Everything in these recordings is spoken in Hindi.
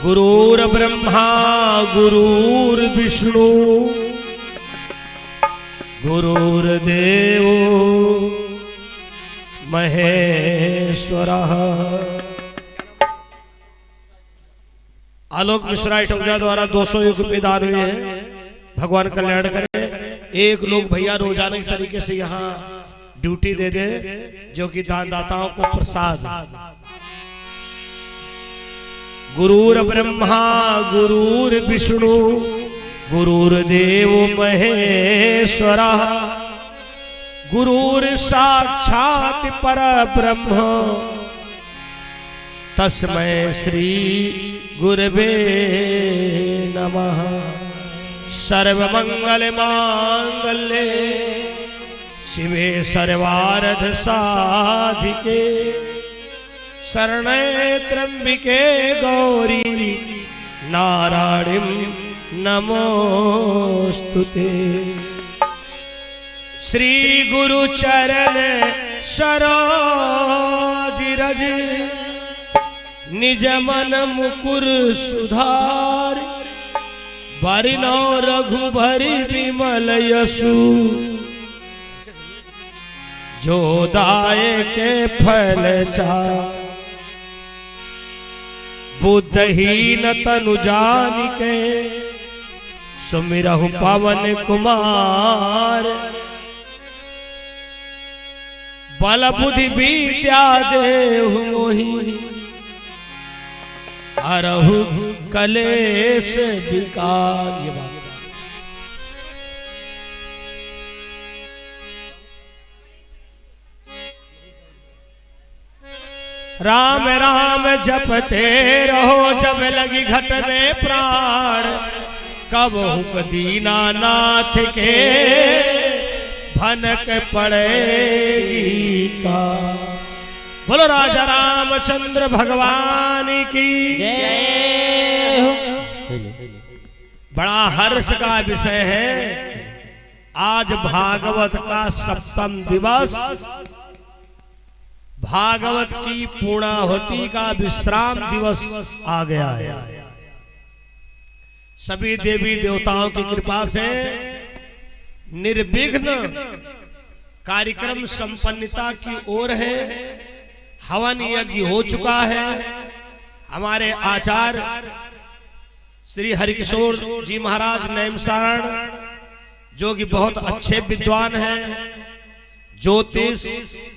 गुरुर्ब्रह्मा गुरुर्विष्णु गुरुर्देवो महेश्वरः। आलोक मिश्रा इटौजा द्वारा 200 रुपये दान हुए हैं। भगवान कल्याण करे। एक लोग भैया रोजाना के तरीके से यहाँ ड्यूटी दे दे, जो कि दानदाताओं को प्रसाद। गुरुर्ब्रह्मा गुरुर्विष्णु गुरुर्देवो महेश्वरः गुरुर्साक्षात् परब्रह्म तस्मै श्री गुरवे नमः। सर्वमंगल मांगल्ये शिवे सर्वार्थ साधिके शरणे त्र्यंबिके गौरी नारायणीं नमोस्तुते। श्री गुरु चरण सरोज रज निज मन मुकुर सुधार बरनो रघुबरी विमल यशु जो दाए के फल चार। बुद्धहीन तनु जानिके सुमिरहु पवन कुमार बल बुद्धि विद्या देहु मोहि हरहु कलेश विकार। ये बात राम राम जपते रहो जब लगी घट में प्राण कब हुक दीनानाथ के भनक पड़ेगी का। बोलो राजा रामचंद्र भगवान की जय हो। बड़ा हर्ष का विषय है। आज भागवत का 7वां दिवस, भागवत की पूर्णाहुति का विश्राम दिवस आ गया है। सभी देवी देवताओं की कृपा से निर्विघ्न कार्यक्रम संपन्नता की ओर है। हवन यज्ञ हो चुका है। हमारे आचार्य श्री हरिकिशोर जी महाराज नैमसारण, जो कि बहुत अच्छे विद्वान हैं, ज्योतिष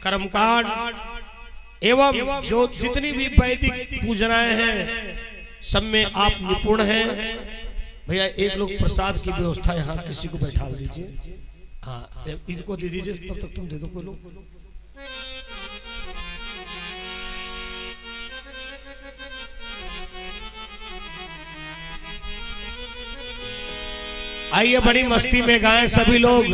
कर्मकांड एवं जो जितनी भी वैदिक पूजनाएं हैं सब में आप निपुण हैं। भैया एक लोग प्रसाद की व्यवस्था यहाँ किसी को बैठा दीजिए। हाँ इनको दे दीजिए, तब तक तुम दे दो कोई लोग। आइए बड़ी मस्ती में गाएं सभी लोग।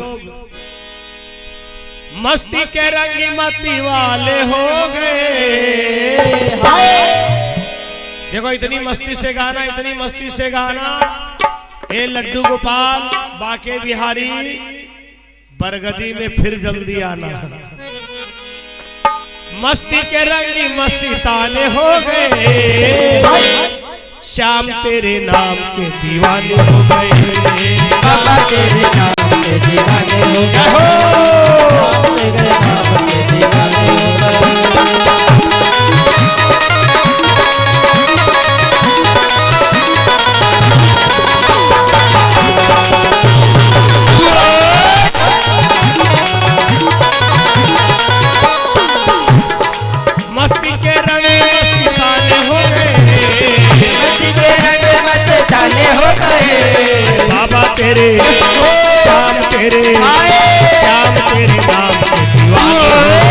मस्ती के रंगी मती वाले हो गए। देखो इतनी मस्ती से गाना, इतनी मस्ती से गाना। ए लड्डू गोपाल बाके बिहारी बरगदी में फिर जल्दी आना। मस्ती के रंगी मस्ताने हो गए। श्याम तेरे नाम के दीवाने हो गए। बाबा तेरे नाम के दीवाने हो गए। तेरे नाम के दीवाने हो गए। मस्ती के रंग मस्ताने हो गए। मस्ती के रंग मस्ताने हो गए। बाबा तेरे श्याम तेरे नाम के दीवाने।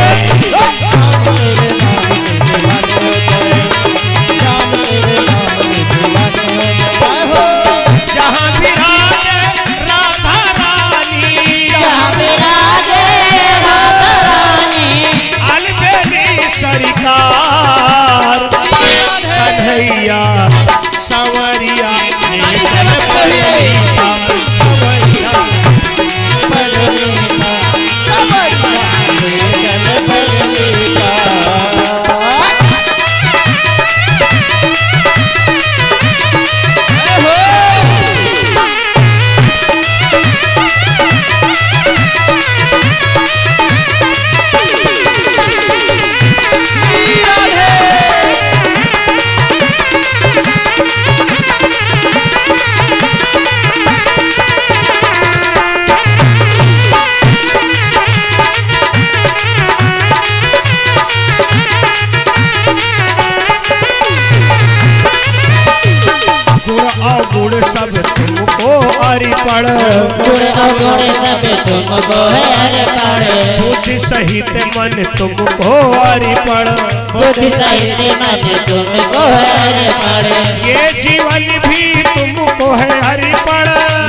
अवगुण सब तुमको अर्पण, गुण अवगुण सब तुमको है अर्पण, बुद्धि सहित मन तुमको अर्पण, बुद्धि सहित मन तुमको है अर्पण, ये जीवन भी तुमको है अर्पण,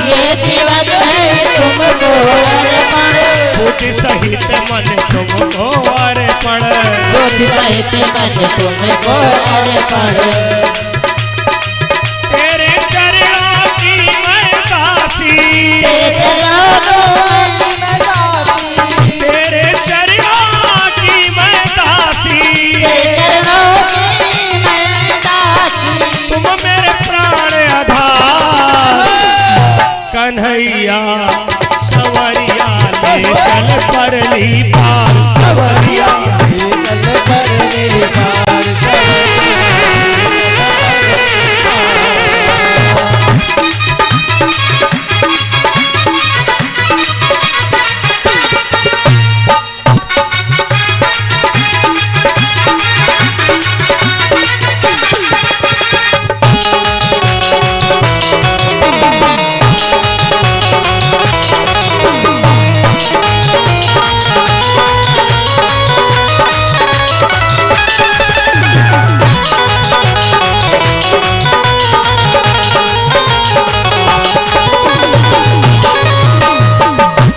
ये जीवन है तुमको अर्पण, बुद्धि सहित मन तुमको अर्पण, बुद्धि सहित मन तुमको अर्पण, तेरे चरणों की मैं दासी, तेरे चरणों की मैं दासी, तेरे चरणों की मैं दासी, तेरे चरणों की मैं दासी, तुम मेरे प्राण आधार, कन्हैया संवरिया ले चल परली पार, संवरिया ले चल परली पार,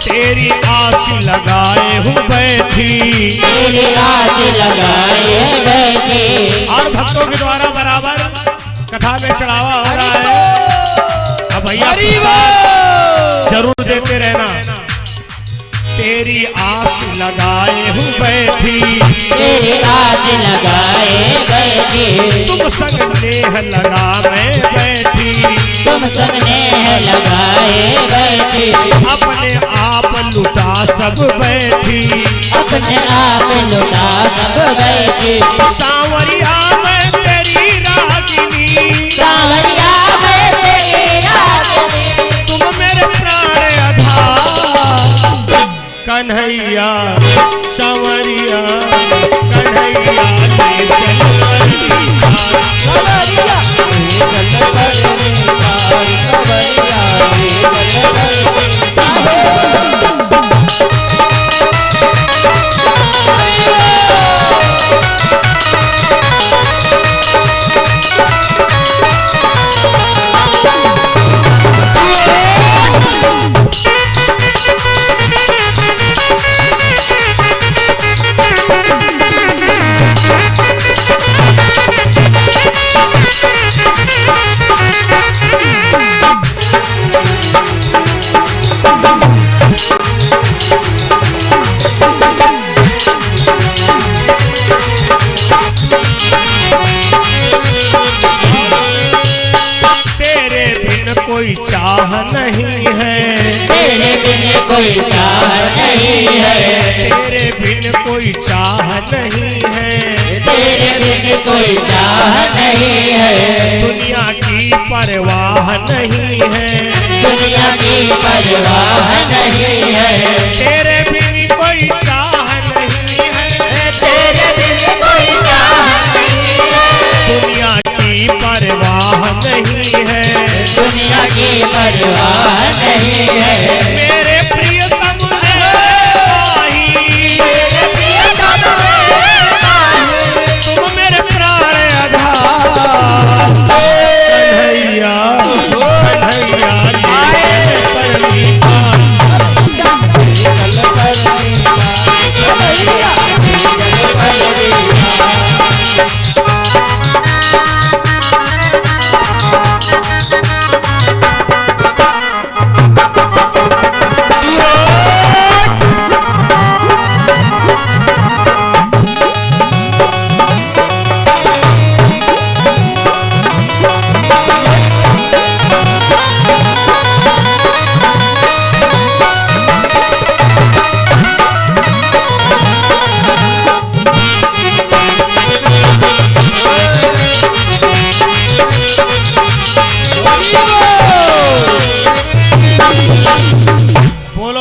तेरी आस लगाए हूँ बैठी, तेरी आस लगाए बैठी, और भक्तों के द्वारा बराबर कथा में चढ़ावा हो रहा है। अब भैया प्रसाद जरूर देते रहना। तेरी आस लगाए हूँ बैठी, तेरी आस लगाए बैठी, तुम संग नेह लगा मैं बैठी, तुम संग नेह लगाए बैठी, अपने आप लुटा सब बैठी, अपने आप लुटा सब बैठी, सांवरिया मैं तेरी रागिनी, सांवरिया मैं तेरी रागिनी, तुम मेरे प्राण आधार, कन्हैया सांवरिया, कन्हैया ले चल परली पार, कंवरिया ले चल परली पार, कंवरिया ले चल परली पार। कोई चाह नहीं है, तेरे बिन कोई चाह नहीं है, तेरे बिन कोई चाह नहीं है, तेरे बिन कोई चाह नहीं है, दुनिया की परवाह नहीं है, दुनिया की परवाह नहीं है, तेरे बिन कोई चाह नहीं है, तेरे बिन कोई चाह नहीं है, दुनिया की परवाह नहीं है, दुनिया की परवाह नहीं है, मेरे प्रियतम ने पाही, मेरे प्रियतम ने पाही, तुम मेरे प्राण आधार, कन्हैया कन्हैया ले चल परली पार, ले चल परली पार, कंवरिया ले चल परली पार।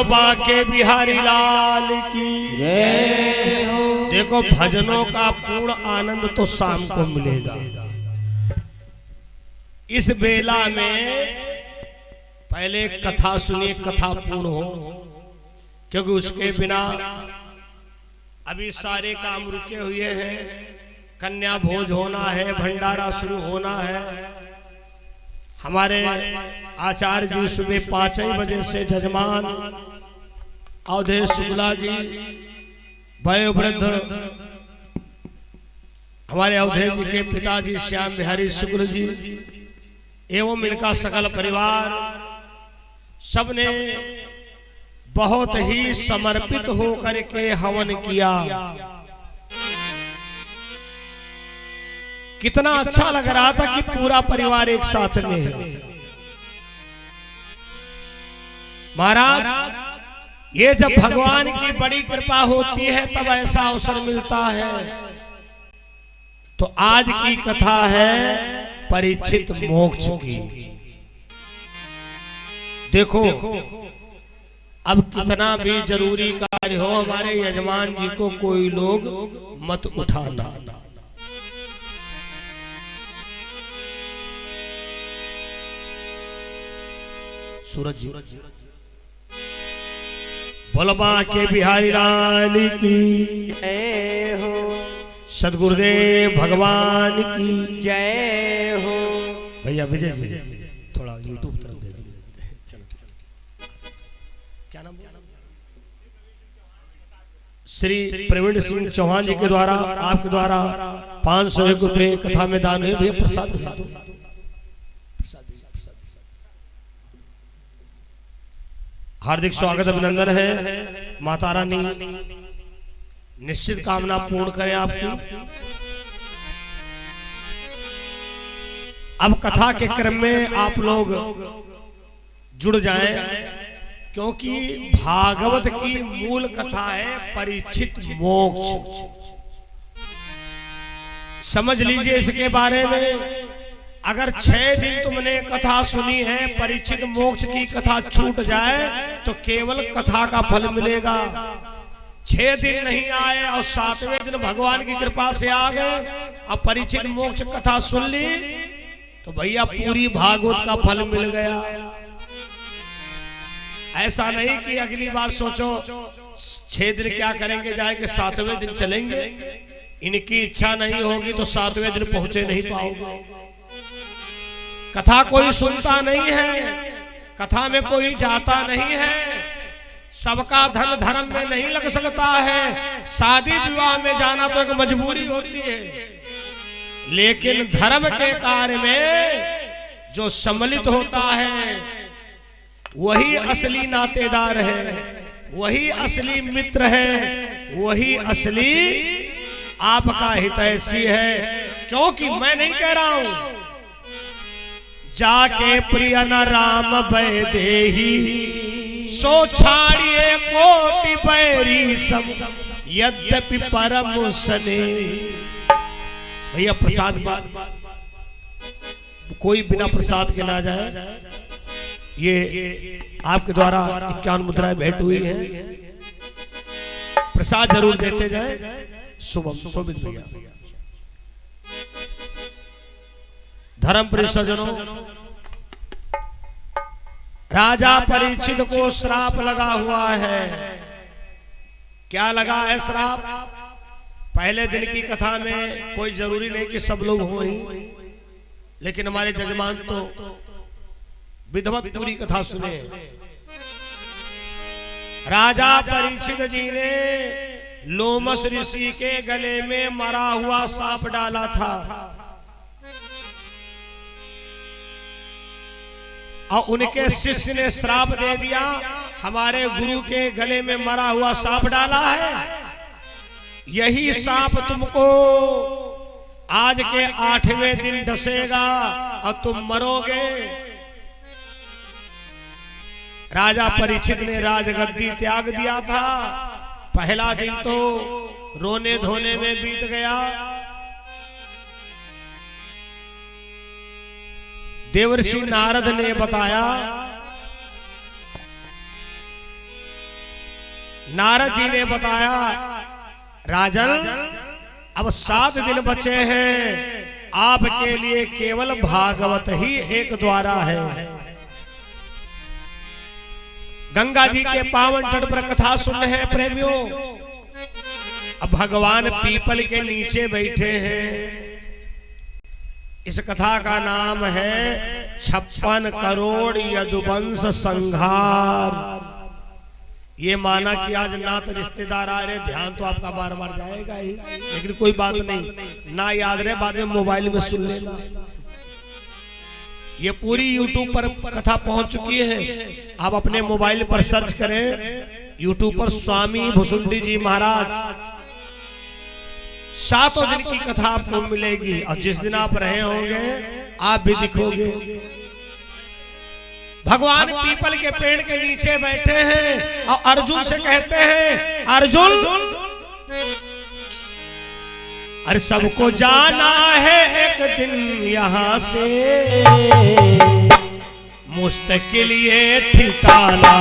बांके बिहारी लाल की देखो भजनों का पूर्ण आनंद तो शाम को मिलेगा। इस बेला में पहले कथा सुनिए, कथा पूर्ण हो, क्योंकि उसके बिना अभी सारे काम रुके हुए हैं। कन्या भोज होना है, भंडारा शुरू होना है। हमारे आचार्य जी सुबह 5 बजे से जजमान अवधेश शुक्ला जी, वयोवृद्ध हमारे अवधेश जी के पिताजी श्याम बिहारी शुक्ल जी एवं इनका सकल परिवार सबने बहुत ही समर्पित होकर के हवन किया। कितना अच्छा लग रहा था कि पूरा परिवार एक साथ में है। महाराज, ये जब भगवान की बड़ी कृपा होती है तब ऐसा अवसर मिलता है। तो आज की कथा है परीक्षित मोक्ष की। देखो, अब कितना भी जरूरी कार्य हो, हमारे यजमान जी को कोई लोग मत उठाना। सूरज जी बोलबा के बिहारी लाल की जय हो, सदगुरुदेव भगवान की जय हो। भैया विजय जी थोड़ा यूट्यूब तरफ दे दीजिए। चलो क्या नाम? श्री प्रवीण सिंह चौहान जी के द्वारा, आपके द्वारा 501 रुपए कथा में दान हुए। भैया प्रसाद दिला दो। हार्दिक स्वागत अभिनंदन है। माता रानी निश्चित कामना पूर्ण करें आपकी। अब कथा के क्रम में आप लोग जुड़ जाएं, क्योंकि भागवत की मूल कथा है परीक्षित मोक्ष। समझ लीजिए इसके बारे में। अगर 6 दिन तुमने कथा सुनी है, परीक्षित मोक्ष की कथा छूट जाए तो केवल कथा का फल मिलेगा। 6 दिन नहीं आए और 7वें दिन भगवान की कृपा से आ गए और परीक्षित मोक्ष कथा सुन ली तो भैया पूरी भागवत का फल मिल गया। ऐसा नहीं कि अगली बार सोचो 6 दिन क्या करेंगे, जाके 7वें दिन चलेंगे। इनकी इच्छा नहीं होगी तो 7वें दिन पहुंचे नहीं पाओगे। कथा कोई सुनता नहीं है, कथा में कोई जाता नहीं है। सबका धन धर्म में नहीं लग सकता है। शादी विवाह में जाना तो एक मजबूरी होती है, लेकिन धर्म के कार्य में जो सम्मिलित होता है वही असली नातेदार है, वही असली मित्र है, वही असली आपका हितैषी है। क्योंकि मैं नहीं कह रहा हूं जाके प्रिय न राम बैदेही सो छाड़िए कोटि बैरी सब यद्यपि परम सने। भैया प्रसाद कोई बिना प्रसाद के ना जाए। ये आपके द्वारा 51 मुद्राएं भेंट हुई हैं, प्रसाद जरूर देते जाए। शुभम शोभित भैया। धर्म परिसजनों, राजा परीक्षित को श्राप लगा हुआ है। क्या लगा है श्राप? पहले दिन की कथा में कोई जरूरी नहीं कि सब लोग हो ही, लेकिन हमारे जजमान तो विधिवत पूरी कथा सुने। राजा परीक्षित जी ने लोमस ऋषि के गले में मरा हुआ सांप डाला था और उनके शिष्य ने श्राप दे दिया, हमारे गुरु के गले में मरा हुआ सांप डाला है, यही सांप तुमको आज के 8वें दिन डसेगा और तुम मरोगे। राजा परीक्षित ने राजगद्दी त्याग दिया था। पहला दिन तो रोने धोने में बीत गया। देवर्षि नारद ने बताया, नारद जी ने बताया, राजन अब 7 दिन बचे हैं, आपके लिए केवल भागवत ही एक द्वारा है। गंगा जी के पावन तट पर कथा सुन रहे हैं प्रेमियों। अब भगवान पीपल के नीचे बैठे हैं। इस कथा का नाम है 56 करोड़ यदुवंश संहार। ये माना कि आज ना तो रिश्तेदार आ रहे, ध्यान तो आपका बार बार जाएगा ही, लेकिन कोई बात नहीं, ना याद रहे बाद में मोबाइल में सुन लेना। ये पूरी YouTube पर कथा पहुंच चुकी है। आप अपने मोबाइल पर सर्च करें YouTube पर स्वामी भुसुंडी जी महाराज, 7 दिन की कथा आपको मिलेगी। और जिस दिन आप रहे होंगे आप भी दिखोगे। भगवान पीपल के पेड़ के नीचे बैठे हैं और अर्जुन से कहते हैं, अर्जुन अरे सबको जाना है एक दिन यहाँ से, मुस्तकिल ये ठिकाना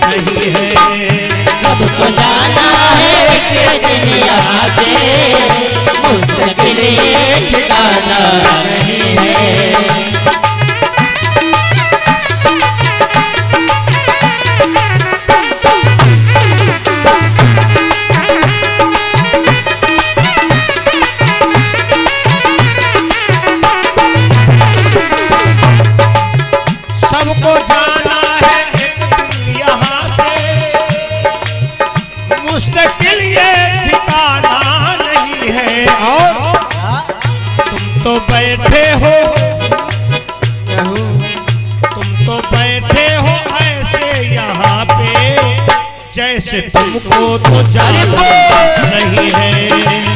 नहीं है। सबको जाना है एक दिन यहाँ से, मुस्तकिल ये ठिकाना नहीं है। सबको जाना है एक दिन यहाँ से, मुस्तकिल ये ठिकाना नहीं है। और तुम तो बैठे हो ऐसे यहाँ पे, जैसे तुमको तो जाना नहीं है।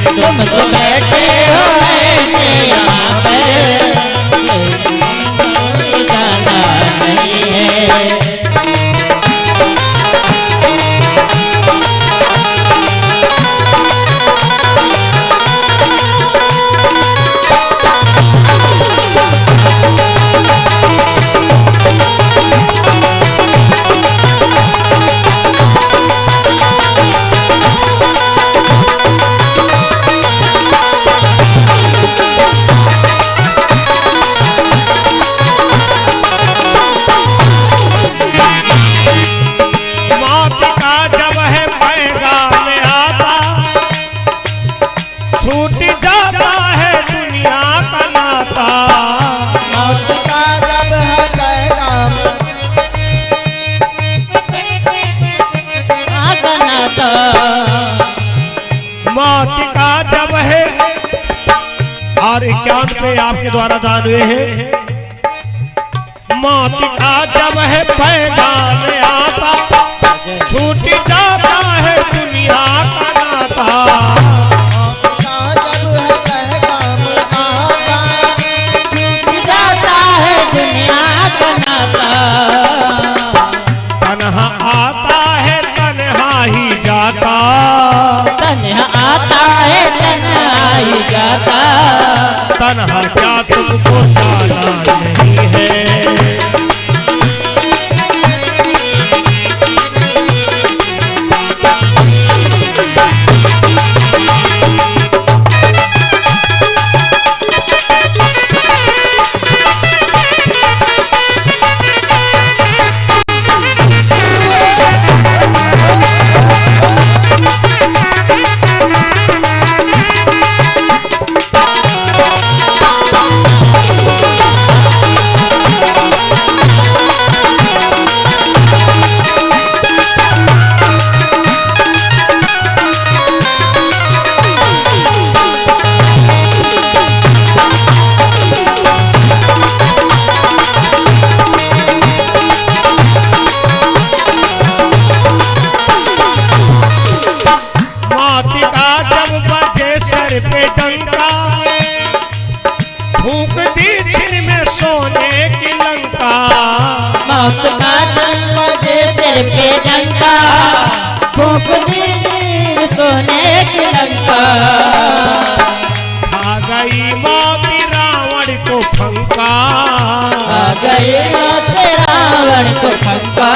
तुम तो बैठे हो ऐसे यहाँ पे, जाना नहीं है। मौत का जब है, और 51 पे आपके द्वारा दान हुए हैं। मौत का जब है पैगाम आता, छूट जाता है दुनिया का नाता। तन्हा आता है तन्हा ही जाता, तन्हा आता है तन्हा ही जाता। तन्हा क्या तुमको जाना नहीं है। पे डंका फूंक दी छिन में सोने की लंका। मौत का जन्म दे सिर पे डंका, फूंक दी सोने की लंका। खा गई मौत रावण को फंका, आ गई मौत रावण को फंका।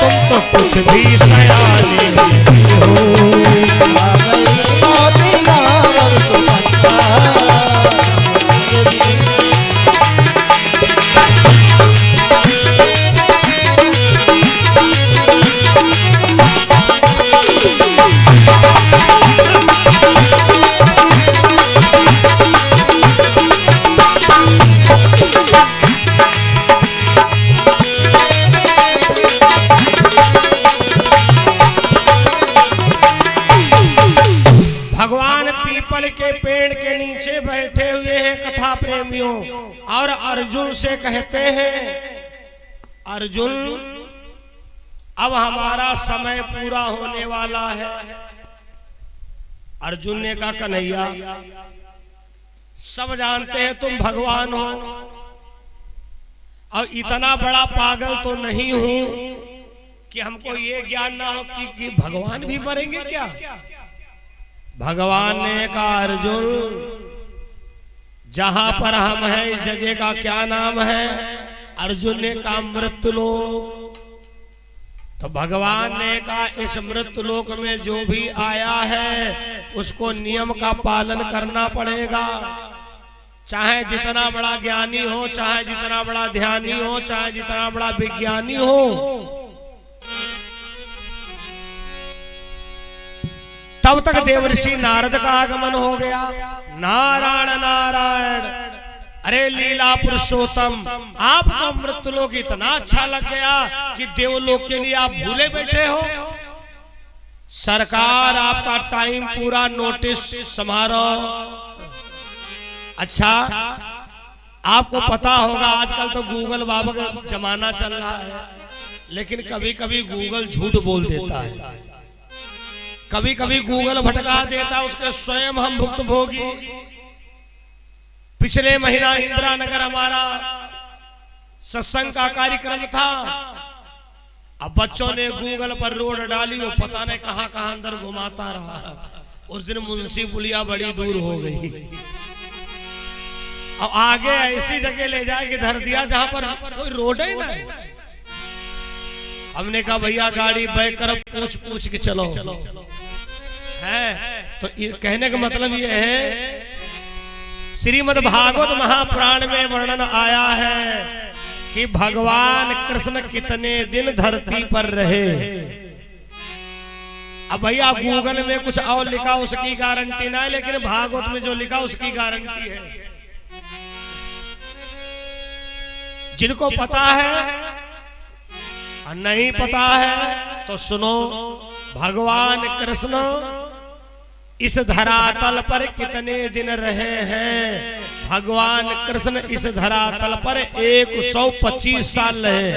तुम तो कुछ भी सयाने नहीं हो। आ गई मौत रावण को फंका। अर्जुन से कहते हैं, अर्जुन अब हमारा समय पूरा होने वाला है। अर्जुन ने कहा, कन्हैया सब जानते हैं तुम भगवान हो, और इतना बड़ा पागल तो नहीं हूं कि हमको ये ज्ञान ना हो कि भगवान भी मरेंगे क्या। भगवान ने कहा, अर्जुन जहां पर हम हैं इस जगह का क्या नाम है। अर्जुन ने कहा, मृत्युलोक। तो भगवान ने कहा, इस मृत्युलोक में जो भी आया है उसको नियम का पालन करना पड़ेगा। चाहे जितना बड़ा ज्ञानी हो, चाहे जितना बड़ा ध्यानी हो, चाहे जितना बड़ा विज्ञानी हो। तब तक देवर्षि नारद का आगमन हो गया। नारायण नारायण, अरे लीला पुरुषोत्तम, आपको मृत्युलोक इतना अच्छा लग गया कि देवलोक के लिए आप भूले बैठे हो। सरकार आपका टाइम पूरा नोटिस समारोह। अच्छा, आपको पता होगा आजकल तो गूगल बाबा का जमाना चल रहा है, लेकिन कभी कभी गूगल झूठ बोल देता है, कभी कभी गूगल भटका देता, उसके स्वयं हम भुक्तभोगी। पिछले महीना इंदिरा नगर हमारा सत्संग का कार्यक्रम था। अब बच्चों ने गूगल पर रोड डाली, वो पता नहीं कहां कहां अंदर घुमाता रहा। उस दिन मुंशी पुलिया बड़ी दूर हो गई, और आगे ऐसी जगह ले जाके धर दिया जहां पर कोई रोड ही नहीं। हमने कहा, भैया गाड़ी बैक कर, पूछ पूछ के चलो है। तो कहने का मतलब ये है, श्रीमद् भागवत महापुराण में वर्णन आया है कि भगवान कृष्ण कितने दिन धरती पर रहे। अब भैया गूगल में कुछ और लिखा उसकी गारंटी ना है, लेकिन भागवत में जो लिखा उसकी गारंटी है। जिनको पता है और नहीं पता है तो सुनो, भगवान कृष्ण इस धरातल पर कितने दिन रहे हैं। भगवान कृष्ण इस धरातल पर 125 साल रहे।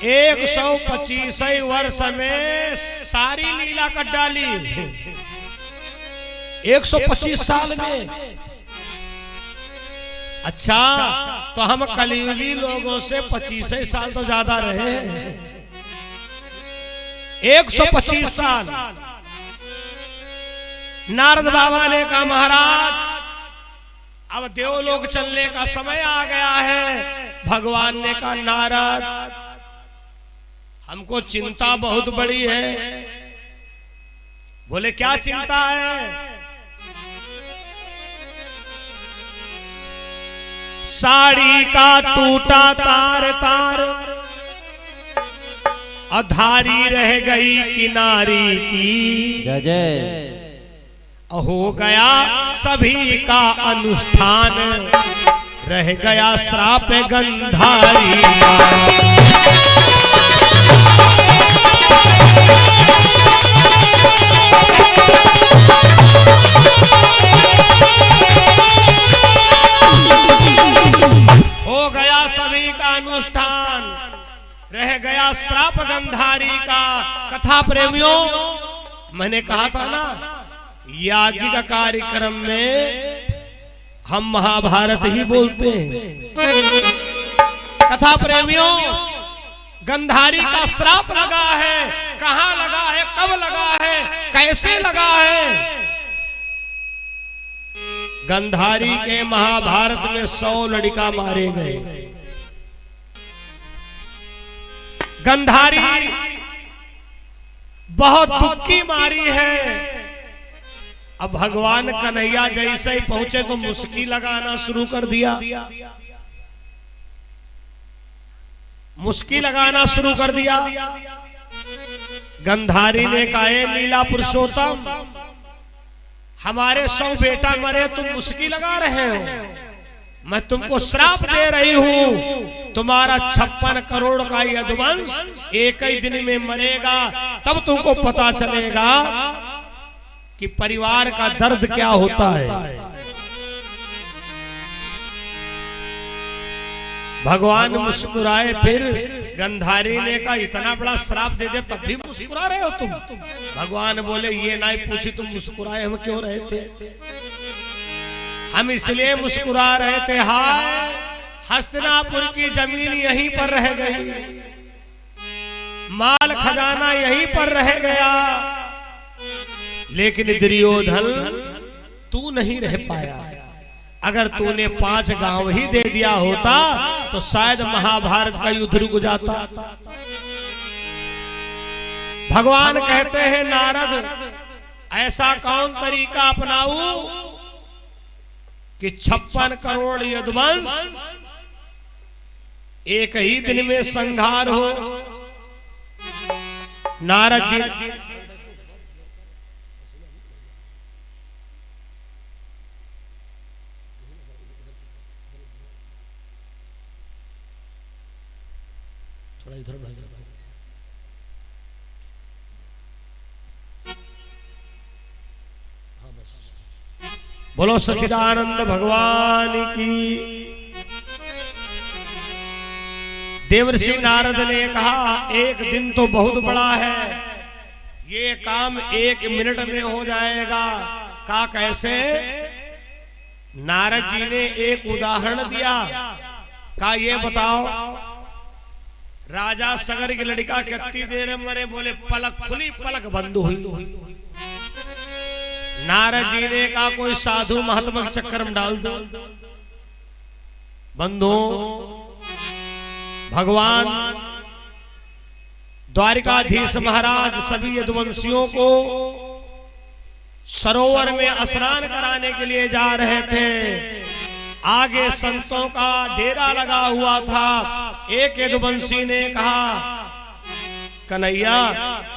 125 वर्ष में सारी लीला कर डाली। 125 साल में। अच्छा, तो हम कलियुगी लोगों से 25 साल तो ज्यादा रहे। 125 साल। नारद बाबा ने कहा, महाराज अब देवलोक चलने का समय आ गया है। भगवान ने कहा, नारद हमको चिंता बहुत बड़ी है। बोले, क्या चिंता है? साड़ी का टूटा तार तार, अधारी रह गई किनारी की। जय जय। हो गया सभी का अनुष्ठान, रह गया श्राप गंधारी का। हो गया सभी का अनुष्ठान, रह गया श्राप गंधारी का। कथा प्रेमियों, मैंने कहा था ना, याज्ञ का कार्यक्रम में हम महाभारत ही बोलते हैं। कथा प्रेमियों, गंधारी का श्राप लगा है। कहां लगा है, कब लगा है, कैसे लगा है? गंधारी के महाभारत में 100 लड़का मारे गए। गंधारी बहुत दुख की मारी है। अब भगवान कन्हैया जैसे ही पहुंचे तो मुस्की लगाना शुरू कर दिया। मुस्की लगाना शुरू कर दिया। गंधारी ने कहा, लीला पुरुषोत्तम, हमारे 100 बेटा मरे, तुम मुस्की लगा रहे हो। मैं तुमको श्राप दे रही हूं, तुम्हारा 56 करोड़ का यदुवंश एक ही दिन में मरेगा। तब तुमको पता चलेगा कि परिवार का दर्द क्या होता है। भगवान मुस्कुराए। फिर गंधारी ने कहा इतना बड़ा श्राप दे दिया तब भी मुस्कुरा रहे हो तुम? भगवान बोले ये ना पूछी तुम मुस्कुराए हम क्यों रहे थे? हम इसलिए मुस्कुरा रहे थे, हाय हस्तिनापुर की जमीन यहीं पर रह गई, माल खजाना यहीं पर रह गया, लेकिन दुर्योधन तू नहीं रह पाया। अगर तूने 5 गांव ही दे दिया होता तो शायद महाभारत का युद्ध रुक जाता। भगवान कहते हैं नारद ऐसा कौन तरीका अपनाऊं कि 56 करोड़ यदुवंश एक ही दिन में संहार हो। नारद जी थोड़ा इधर बढ़ जाओ। हाँ बस। बोलो सच्चिदानंद भगवान की। देवर्षि नारद ने कहा एक दिन तो बहुत बड़ा है, ये काम 1 मिनट में हो जाएगा। कहा कैसे? नारद जी ने एक उदाहरण दिया। कहा ये बताओ राजा सगर की लड़का कितनी देर में मरे? बोले पलक खुली पलक बंद हुई। नारद जी ने कहा कोई साधु महात्मा के चक्कर में डाल दो। बंधु भगवान द्वारिकाधीश महाराज सभी यदुवंशियों को सरोवर में स्नान कराने के लिए जा रहे थे। आगे संतों का डेरा लगा हुआ था। एक यदुवंशी ने कहा कन्हैया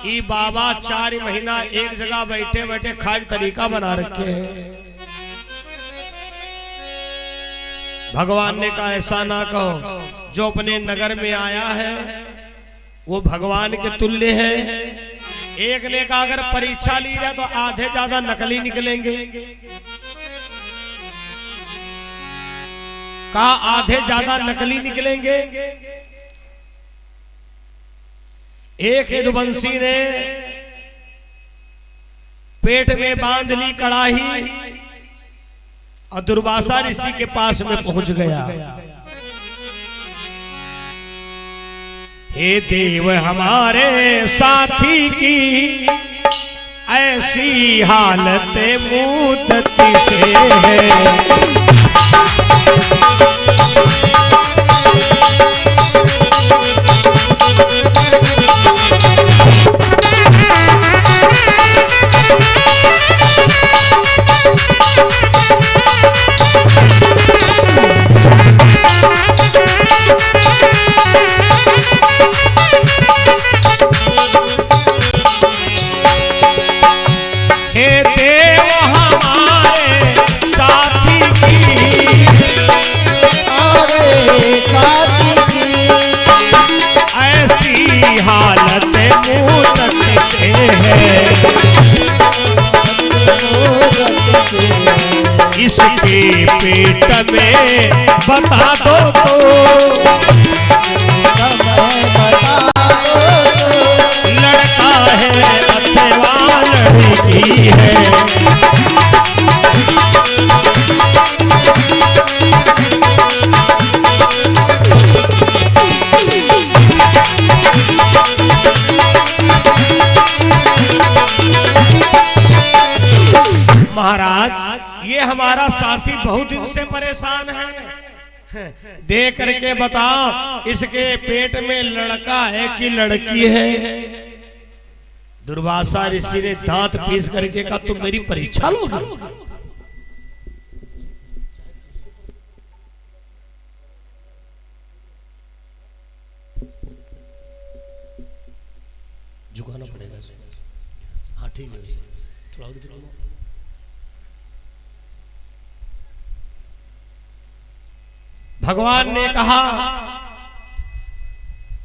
ई बाबा 4 महीना एक जगह बैठे बैठे खाए तरीका बना रखे हैं। भगवान ने कहा ऐसा ना कहो, जो अपने नगर में आया है वो भगवान के तुल्य है। एक ने कहा अगर परीक्षा ली जाए तो आधे ज्यादा नकली निकलेंगे। कहा आधे ज्यादा नकली निकलेंगे। एक यदुवंशी ने पेट में बांध ली कड़ाही और दुर्वासा ऋषि के पास में पहुंच गया। हे देव हमारे साथी की ऐसी हालत मुद्दती से है। इसके पेट में बता दो तो लड़का है अथवा लड़की है। महाराज ये हमारा साथी बहुत दिन से परेशान है, दे करके बताओ इसके पेट में लड़का है कि लड़की है? दुर्वासा ऋषि ने दांत पीस करके कहा तुम मेरी परीक्षा लोगे? झुकाना पड़ेगा। हाँ ठीक है, थोड़ा भगवान ने कहा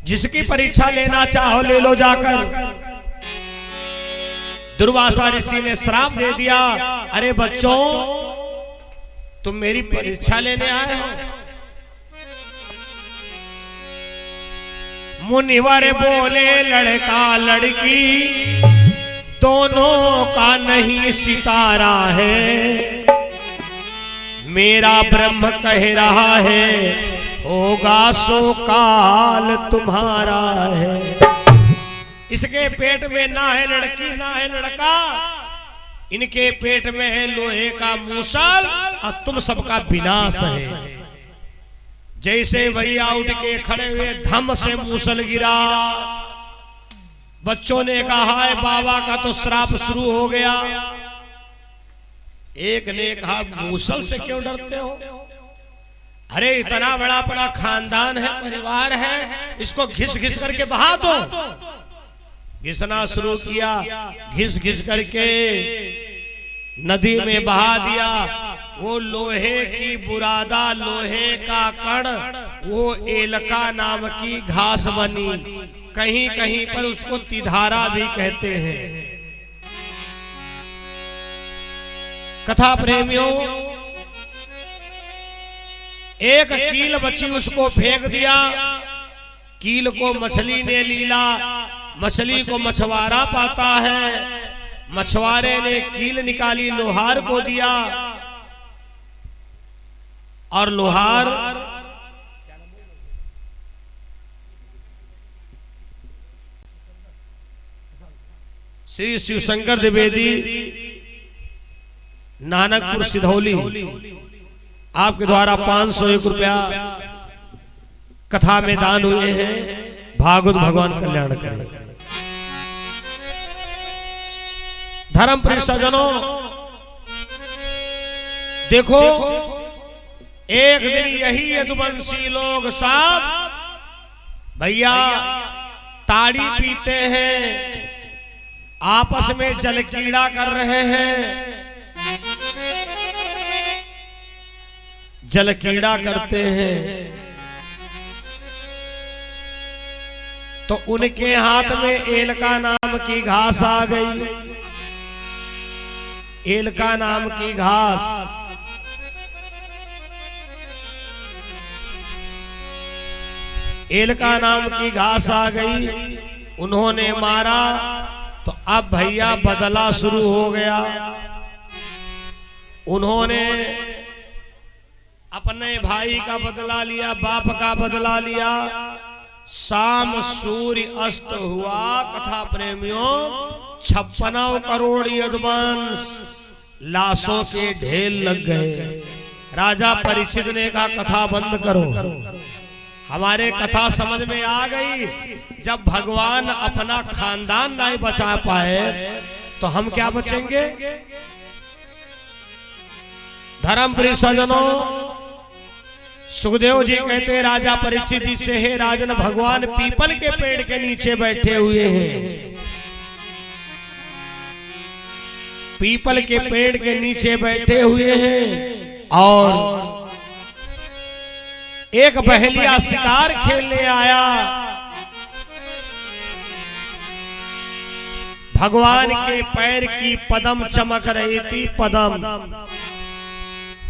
जिसकी परीक्षा लेना चाहो ले लो जाकर। दुर्वासा ऋषि ने श्राप दे दिया, अरे बच्चों तुम मेरी परीक्षा लेने आए हो? मुनिवर बोले लड़का लड़की दोनों का नहीं सितारा है, मेरा ब्रह्म कह रहा है होगा सो काल तुम्हारा है। इसके पेट में ना है लड़की ना है लड़का, इनके पेट में है लोहे का मूसल और तुम सबका विनाश है। जैसे भैया उठ के खड़े हुए धम से मूसल गिरा, बच्चों ने कहा है बाबा का तो श्राप शुरू हो गया। एक ने कहा मूसल से क्यों डरते हो, अरे इतना बड़ा बड़ा खानदान है परिवार है, इसको घिस घिस करके बहा दो। घिसना शुरू किया, घिस घिस करके नदी में बहा दिया। वो लोहे की बुरादा, लोहे का कण, वो एलका नाम की घास बनी, कहीं कहीं पर उसको तिधारा भी कहते हैं। कथा प्रेमियों, एक कील बची उसको फेंक दिया, कील को मछली ने लीला, मछली को मछुआरा पाता है, मछुआरे ने कील निकाली लोहार को दिया और लोहार श्री शिवशंकर द्विवेदी नानकपुर सिधौली आपके द्वारा 501 रुपया कथा में दान हुए हैं। भागवत भगवान कल्याण करें। धर्म प्रिय सज्जनों, देखो एक दिन यही यदुवंशी लोग साहब भैया ताड़ी पीते हैं, आपस में जल कीड़ा कर रहे हैं, जल कीड़ा करते हैं, तो उनके हाथ में एलका नाम की घास आ गई। एलका नाम की घास, एलका नाम की घास आ गई, उन्होंने मारा तो अब भैया बदला शुरू हो गया। उन्होंने अपने भाई का बदला लिया, बाप का बदला लिया। शाम सूर्य अस्त हुआ। कथा प्रेमियों, 56 करोड़ यदुवंश लाशों के ढेर लग गए। राजा परीक्षित ने कहा कथा बंद करो, हमारे कथा समझ में आ गई। जब भगवान अपना खानदान नहीं बचा पाए तो हम क्या बचेंगे। धर्म प्रिय सज्जनों, सुखदेव जी कहते राजा परीक्षित जी से, हे राजन, भगवान पीपल के पेड़ के नीचे बैठे हुए हैं, पीपल के पेड़ के नीचे बैठे हुए हैं और एक बहेलिया शिकार खेलने आया। भगवान के पैर की पदम चमक रही थी, पदम,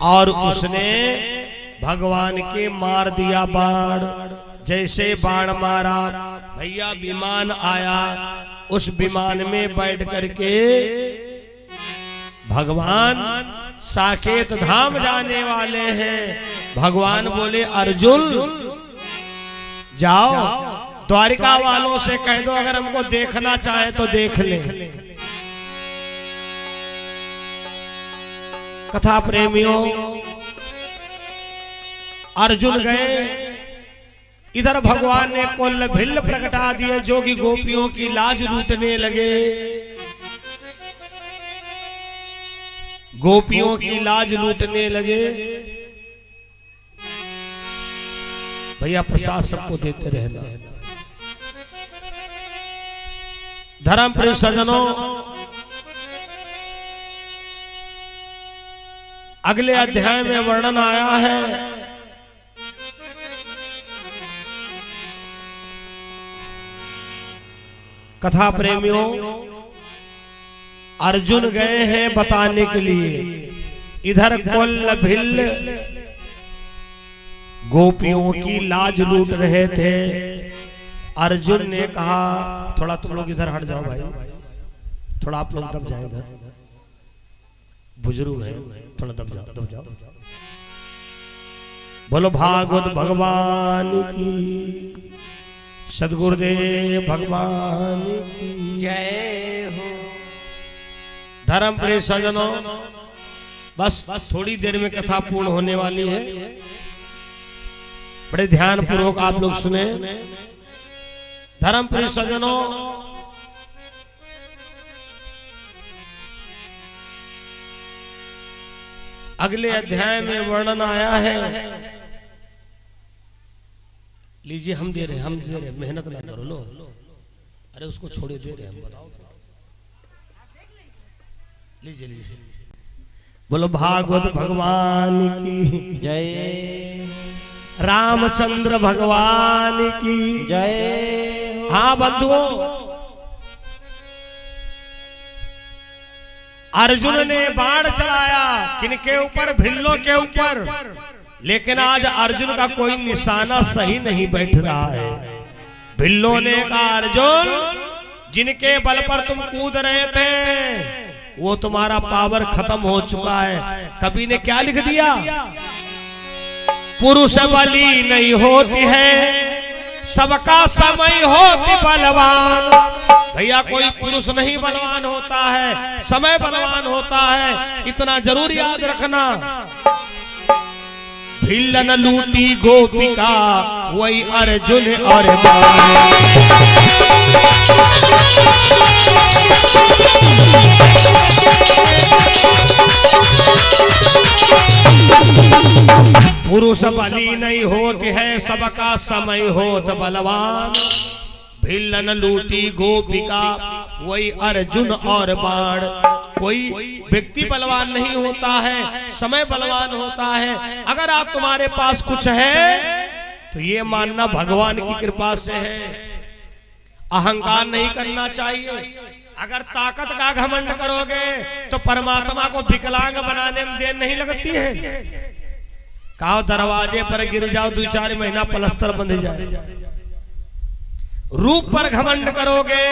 और उसने भगवान के मार दिया बाण। जैसे बाण मारा भैया विमान आया, उस विमान में बैठ करके भगवान साकेत धाम जाने वाले हैं। भगवान बोले अर्जुन जाओ, द्वारिका वालों से कह दो अगर हमको देखना चाहे तो देख ले। कथा प्रेमियों, अर्जुन गए, इधर भगवान ने कुल भिल्ल प्रकटा दिए जो कि गोपियों की लाज लूटने लगे। गोपियों की लाज लूटने लगे। भैया प्रसाद सबको देते रहना। धर्म प्रिय सज्जनों, अगले अध्याय में वर्णन आया है कथा प्रेमियों, अर्जुन गए हैं बताने के लिए, इधर कुल भिल्ल गोपियों की लाज लूट रहे थे। अर्जुन ने कहा थोड़ा तुम लोग इधर हट जाओ भाई, थोड़ा आप लोग दब जाए, इधर बुजुर्ग है, थोड़ा दब जाओ दब जाओ। बोलो भागवत भगवान की, सदगुरुदेव भगवान की जय हो। धर्म प्रिय सज्जनों, बस थोड़ी देर में कथा पूर्ण होने वाली है, बड़े ध्यान पूर्वक आप लोग सुने। धर्म प्रिय सज्जनों, अगले अध्याय में वर्णन आया है। लीजिए हम दे रहे, मेहनत ना करो, लो अरे उसको छोड़े, दे रहे हम, बताओ लीजिए लीजिए। बोलो भागवत भगवान की जय, रामचंद्र भगवान की जय। हाँ बंधुओं, अर्जुन ने बाण चलाया किनके ऊपर? भिल्लों के ऊपर, लेकिन आज अर्जुन का कोई निशाना सही नहीं बैठ रहा है। भिल्लों ने कहा अर्जुन, जिनके बल पर तुम कूद रहे थे वो तुम्हारा पावर खत्म हो चुका है। कवि ने क्या लिख दिया? पुरुष बली नहीं होती है, सबका समय होती बलवान। भैया कोई पुरुष नहीं बलवान होता है, समय बलवान होता है, इतना जरूर याद रखना। भिल्लन लूटी गोपिका, वही अर्जुन और पुरुष बली नहीं होती है, सबका समय होत बलवान। भिल्लन लूटी गोपिका, वही अर्जुन और बाण। कोई व्यक्ति बलवान नहीं होता है, समय बलवान होता है। अगर आप तुम्हारे पास कुछ है तो ये मानना भगवान की कृपा से है। अहंकार नहीं करना चाहिए। अगर ताकत का घमंड करोगे तो परमात्मा को विकलांग बनाने में देर नहीं लगती है। कहो दरवाजे पर गिर जाओ, 2-4 महीना प्लास्टर बंध जाए। रूप पर घमंड करोगे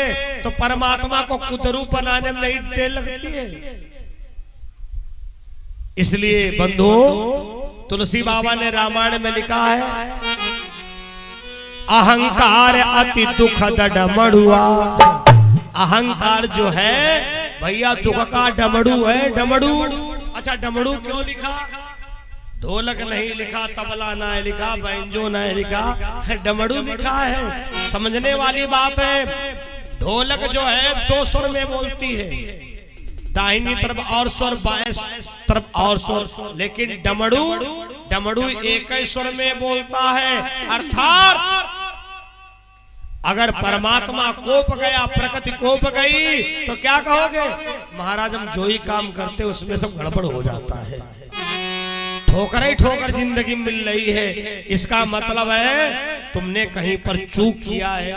तो परमात्मा को कुदरूप बनाने में नहीं देर लगती है। इसलिए बंधुओं, तुलसी बाबा ने रामायण में लिखा है, अहंकार अति दुखद डमरुआ। अहंकार जो है भैया दुख का डमरू है। डमरू, अच्छा डमरू क्यों लिखा? ढोलक नहीं लिखा, तबला ना लिखा, बैंजो ना लिखा, डमरू लिखा है। समझने वाली बात है। ढोलक जो है 2 स्वर में बोलती है, दाहिनी तरफ और स्वर, बाएं तरफ और स्वर, लेकिन डमरू एक ही स्वर में बोलता है। अर्थात अगर परमात्मा कोप गया, प्रकृति कोप गई तो क्या कहोगे? महाराज हम जो ही काम करते उसमें सब गड़बड़ हो जाता है, ठोकर ही ठोकर जिंदगी मिल रही है। इसका मतलब है तुमने कहीं पर चूक किया है।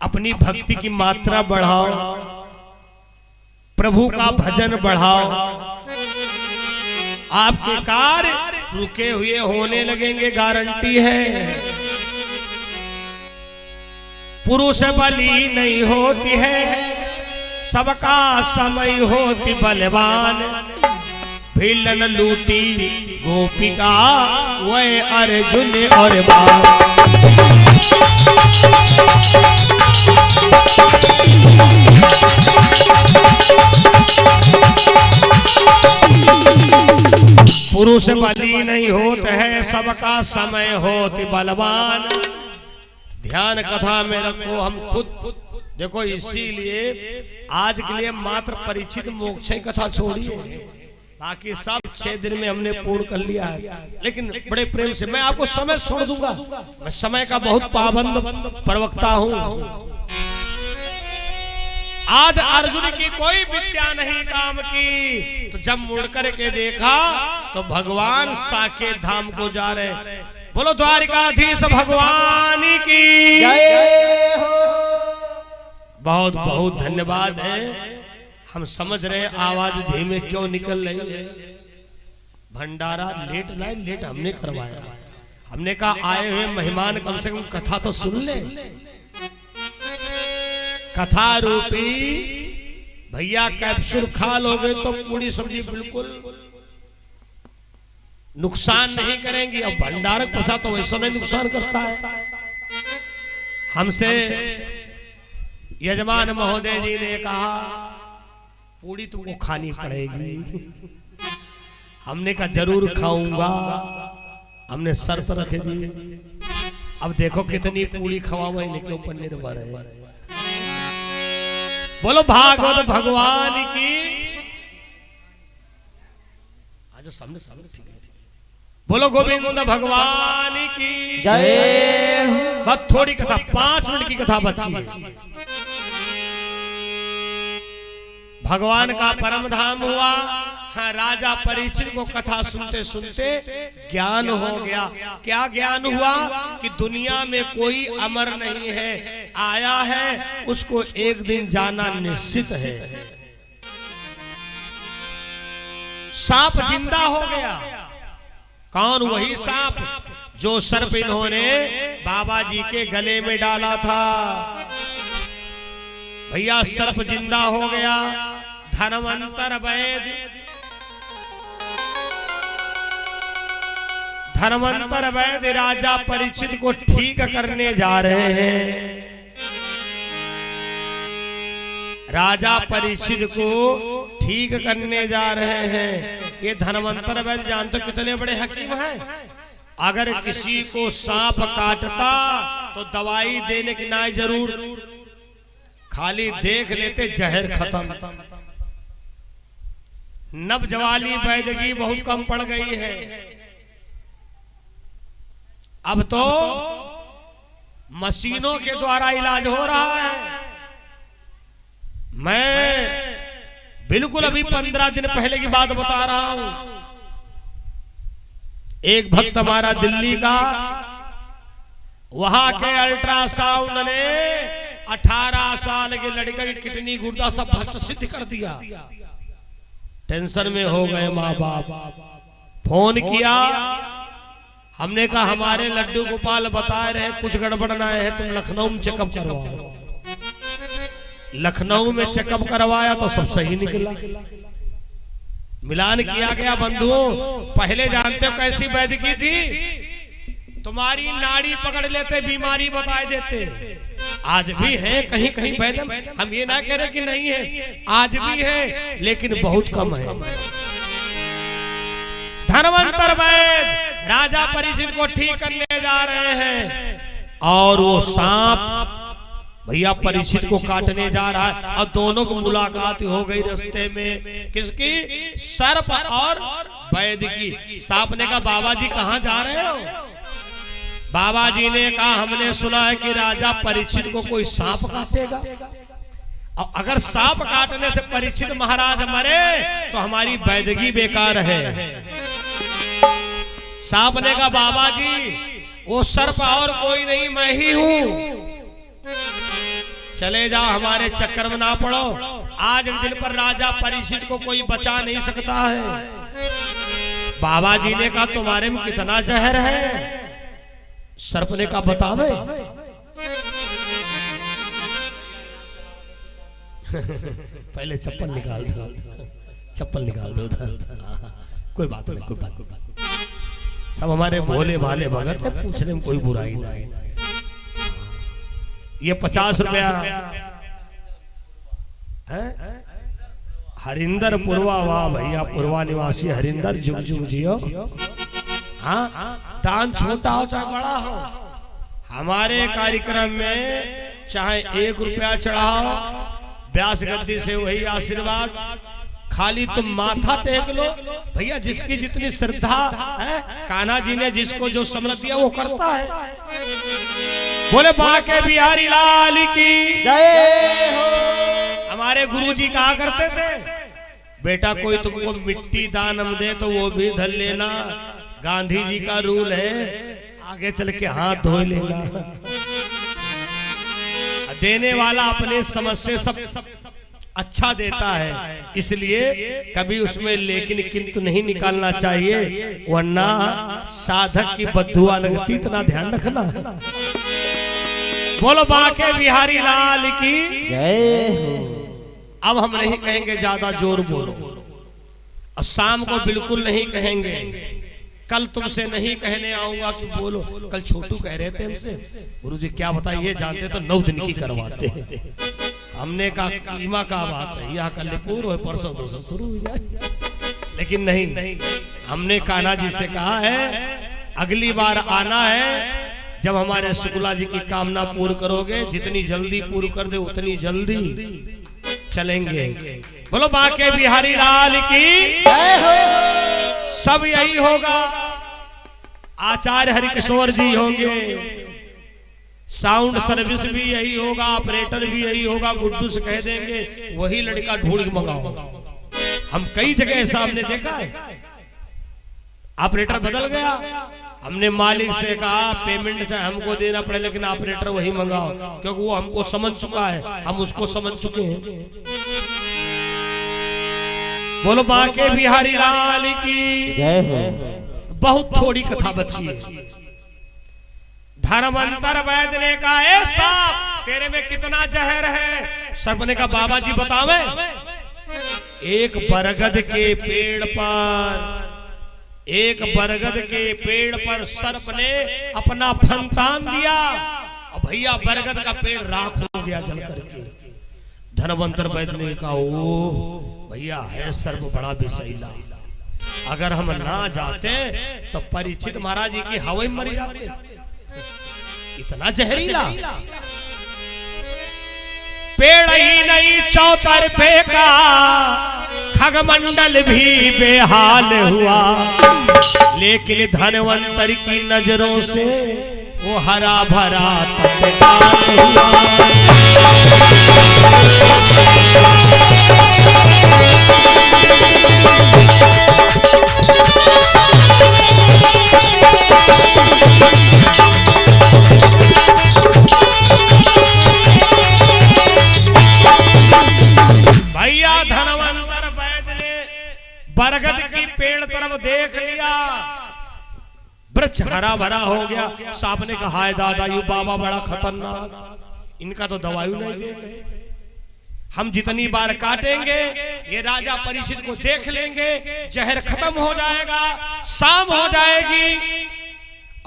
अपनी भक्ति की मात्रा बढ़ाओ, प्रभु का भजन बढ़ाओ, आपके कार्य रुके हुए होने लगेंगे, गारंटी है। पुरुष बली नहीं होती है, सबका समय होती बलवान। भिल्लन लूटी गोपिका, वह अर्जुन और बाण। पुरुष बली नहीं होते है, सबका समय होती बलवान। ध्यान कथा में रखो। हम खुद देखो, इसीलिए आज के लिए मात्र परिचित मोक्ष कथा छोड़िए, बाकी सब 6 दिन में हमने पूर्ण कर लिया है। लेकिन बड़े प्रेम से मैं आपको समय छोड़ दूंगा। मैं समय का बहुत पाबंद प्रवक्ता हूं। आज अर्जुन की कोई विद्या नहीं काम की, तो जब मुड़ करके देखा तो भगवान साकेत धाम को जा रहे। बोलो द्वारिकाधीश भगवान की जय हो। बहुत बहुत धन्यवाद है। हम समझ रहे हैं आवाज धीमे क्यों निकल रही है। भंडारा लेट हमने करवाया। हमने कहा आए हुए मेहमान कम से कम कथा तो सुन ले। कथा रूपी भैया कैप्सूल खा लोगे तो पूरी सब्जी बिल्कुल नुकसान नहीं करेंगी। अब भंडारक प्रसाद तो वैसा नहीं नुकसान करता है। हमसे यजमान महोदय जी ने कहा पूरी तुमको खानी पड़ेगी। हमने कहा जरूर खाऊंगा। हमने शर्त रख दी। अब देखो कितनी पूरी खवाओ इनके ऊपर निर्भर है। बोलो भागवत भगवान की। आज सामने सामने ठीक है। बोलो गोविंद भगवान की जय हो। बस थोड़ी कथा 5 मिनट की कथा बची है। भगवान का परम धाम हुआ। हाँ, राजा परीक्षित को कथा सुनते सुनते ज्ञान हो गया। क्या ज्ञान हुआ कि दुनिया में कोई अमर नहीं है, आया है उसको एक दिन जाना निश्चित है। सांप जिंदा हो गया। कौन? वही सांप जो सर्प इन्होंने बाबा जी के गले में डाला था। भैया सर्प जिंदा हो गया। धनवंतर वैद्य, धनवंतर वैद्य राजा परीक्षित को ठीक करने जा रहे हैं। राजा परीक्षित को ठीक करने जा रहे हैं। ये धनवंतर वैद्य जानते कितने बड़े हकीम हैं। अगर किसी को सांप काटता तो दवाई देने की ना जरूर, खाली देख लेते जहर खत्म। नवजवाली वैद्यगी बहुत कम पड़ गई है। अब तो मशीनों के द्वारा इलाज हो रहा है। मैं बिल्कुल अभी 15 दिन पहले की बात बता रहा हूं। एक भक्त हमारा दिल्ली का, वहां के अल्ट्रासाउंड ने 18 साल के लड़के की किडनी गुर्दा सब भ्रष्ट सिद्ध कर दिया। टेंशन में हो गए माँ बाप। फोन किया। हमने कहा हमारे लड्डू गोपाल बता रहे कुछ गड़बड़ ना है, तुम लखनऊ में चेकअप करवाओ। लखनऊ में चेकअप करवाया तो सब सही निकला। मिलान किया गया। बंधुओं, पहले जानते हो कैसी वैद्यकी थी? तुम्हारी नाड़ी पकड़ लेते, बीमारी बता देते। आज भी है कहीं कहीं वैद्य, हम ये ना कह रहे कि नहीं है, आज भी है लेकिन बहुत कम है। धनवंतर वैद्य राजा परीक्षित को ठीक करने जा रहे हैं और वो सांप भैया परीक्षित को काटने जा रहा है। और दोनों को मुलाकात हो गई रास्ते में। किसकी? सर्प और वैद्य की। सांप ने कहा बाबा जी कहां जा रहे हो? बाबा जी ने कहा हमने सुना है कि राजा परीक्षित को कोई सांप काटेगा, और अगर सांप काटने से परीक्षित महाराज मरे तो हमारी वैद्यगी बेकार है। सांप ने कहा बाबा जी वो सर्प और कोई नहीं, मैं ही हूं। चले जाओ, हमारे चक्कर में ना पड़ो। आज के दिन पर राजा परीक्षित को कोई बचा नहीं सकता है। बाबा जी ने कहा तुम्हारे में कितना जहर है? सर्प ने कहा बतावे। पहले चप्पल निकाल दो, चप्पल निकाल दो। कोई बात नहीं, कोई बात नहीं। सब हमारे भोले भाले भगत है, पूछने में कोई बुराई ना है। ये 50 रुपया है। हरिंदर पुरवा, वाह भैया, पुरवा निवासी हरिंदर, जुग जुग जियो। हाँ, दान छोटा हो चाहे बड़ा हो, हमारे कार्यक्रम में चाहे 1 रुपया चढ़ाओ, व्यास गद्दी से वही आशीर्वाद। खाली तुम माथा टेक लो भैया। जिसकी जितनी श्रद्धा है, कान्हा जी ने जिसको जो समर्थ दिया वो करता है। बोले बाके बिहारी लाल की जय हो। हमारे गुरुजी कहा करते थे बेटा कोई तुमको मिट्टी दान दे तो वो भी धर लेना, गांधी जी का रूल है, आगे चल के हाथ धो लेना। देने वाला अपने समझ से सब अच्छा देता है, इसलिए कभी उसमें लेकिन किंतु नहीं निकालना चाहिए, वरना साधक की बद्दुआ लगती। इतना ध्यान रखना। बोलो बाके बिहारी लाल की जय हो। अब हम नहीं कहेंगे ज्यादा जोर बोलो, और शाम को बिल्कुल नहीं कहेंगे। कल तुमसे नहीं कहने आऊंगा कि बोलो। कल छोटू कह रहे थे हमसे, गुरुजी क्या बताइए, जानते तो 9 दिन की करवाते हैं। हमने कहा कीमा का बात है, यह कल पूर्व हो, परसों दोसों शुरू हो जाए। लेकिन नहीं, हमने कान्हा जी से कहा है अगली बार आना है जब हमारे शुक्ला जी की कामना पूर्ण करोगे। जितनी जल्दी पूर्ण कर दे उतनी जल्दी चलेंगे। बोलो बाके बिहारी लाल की जय हो। सब यही होगा। आचार्य हरिकिशोर जी होंगे, साउंड सर्विस भी यही होगा, ऑपरेटर भी यही होगा। गुड्डू से कह देंगे वही लड़का ढूंढ के मंगाओ। हम कई जगह ऐसा हमने देखा है, ऑपरेटर बदल गया, हमने मालिक से कहा पेमेंट चाहे हमको देना पड़े लेकिन ऑपरेटर वही मंगाओ, क्योंकि वो हमको समझ चुका है, हम उसको समझ चुके हैं। बोलो बाके बिहारी लाल की जय हो। बहुत थोड़ी कथा बची है। धर्मांतर वैद्य ने कहा ए साहब तेरे में कितना जहर है? सर्प ने कहा बाबा जी बतावे। एक बरगद के पेड़ पर सर्प ने अपना फंतान दिया और भैया बरगद का पेड़ राख हो गया जल करके। धनवंतर वैद्य ने कहा ओ भैया है सर्प बड़ा विषैला, अगर हम ना जाते तो परीक्षित महाराज जी की हवा में मर जाते। इतना जहरीला पेड़ ही नहीं चौतरफे का खगमंडल भी बेहाल हुआ, लेकिन धनवंतर की नजरों से वो हरा भरा तत्काल हुआ। भैया धनवंतर वैद्य ने बरगद की पेड़ तरफ देख लिया, वृक्ष हरा भरा हो गया। सांप ने कहा हाय दादा यू बाबा बड़ा खतरनाक, इनका तो दवाई नहीं दे रहे। हम जितनी बार काटेंगे ये राजा परीक्षित को देख लेंगे, जहर खत्म हो जाएगा, शाम हो जाएगी।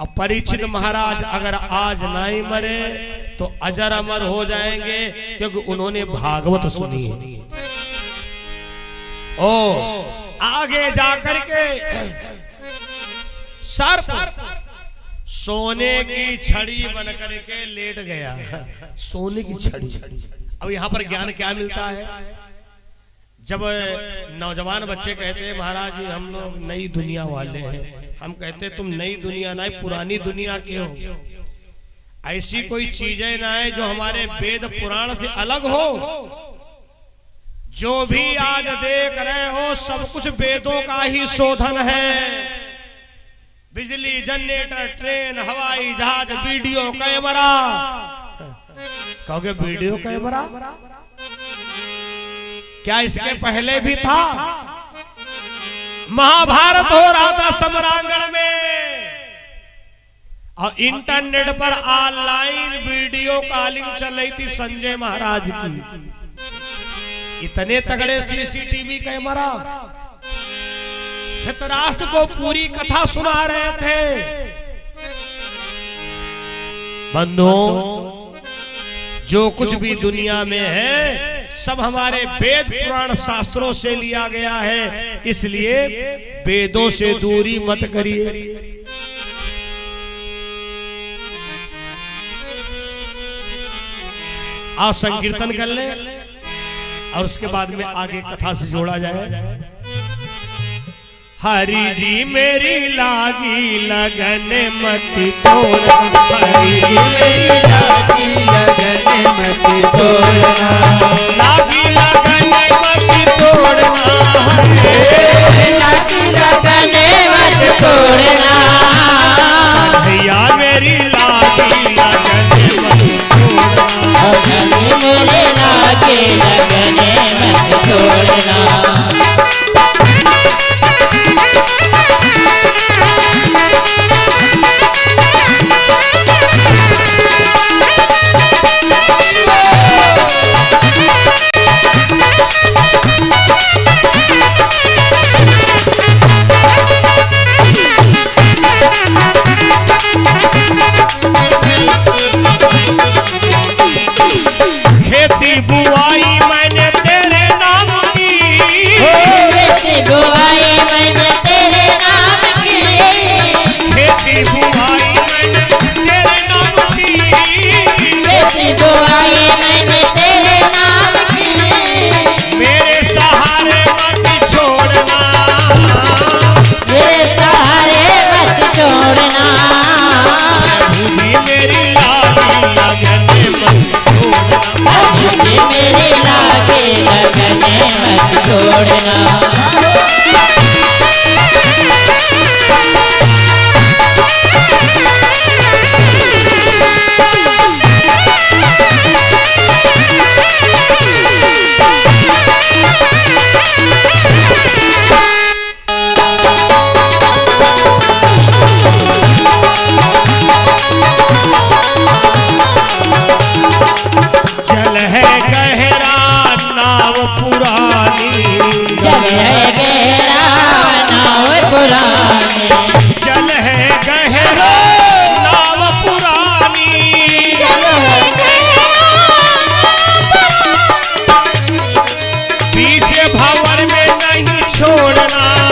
अब परीक्षित महाराज अगर आज नहीं मरे तो अजर अमर हो जाएंगे, क्योंकि उन्होंने भागवत सुनी है। ओ आगे जाकर के सर्प सोने की छड़ी बनकर के लेट गया। सोने की छड़ी। अब यहाँ पर ज्ञान क्या मिलता है? जब नौजवान बच्चे कहते हैं महाराज जी हम लोग नई दुनिया वाले हैं, हम कहते तुम नई दुनिया ना पुरानी दुनिया के हो। ऐसी कोई चीजें ना है जो हमारे वेद पुराण से अलग हो। जो भी आज देख रहे हो सब कुछ वेदों का ही शोधन है। बिजली, जनरेटर, ट्रेन, हवाई जहाज, वीडियो कैमरा। कहोगे वीडियो कैमरा क्या इसके पहले भी था? महाभारत हो रहा था सम्रांगण में और इंटरनेट पर ऑनलाइन वीडियो कॉलिंग चल रही थी संजय महाराज की। इतने तगड़े सीसीटीवी कैमरा धृतराष्ट्र को पूरी कथा सुना रहे थे। बंधुओं जो कुछ भी दुनिया में है सब हमारे वेद पुराण शास्त्रों से लिया गया है, इसलिए वेदों से दूरी मत करिए। आप संकीर्तन कर ले और उसके बाद में आगे कथा से जोड़ा जाए। हरि जी मेरी लागी लगन मत तोड़ना, हरि जी मेरी लागी लगन मत तोड़ना, लागी लगन मत तोड़ना, लागी लगन मत तोड़ना, भैया मेरी लागी लगन मत तोड़ना, मेरे लागी लगन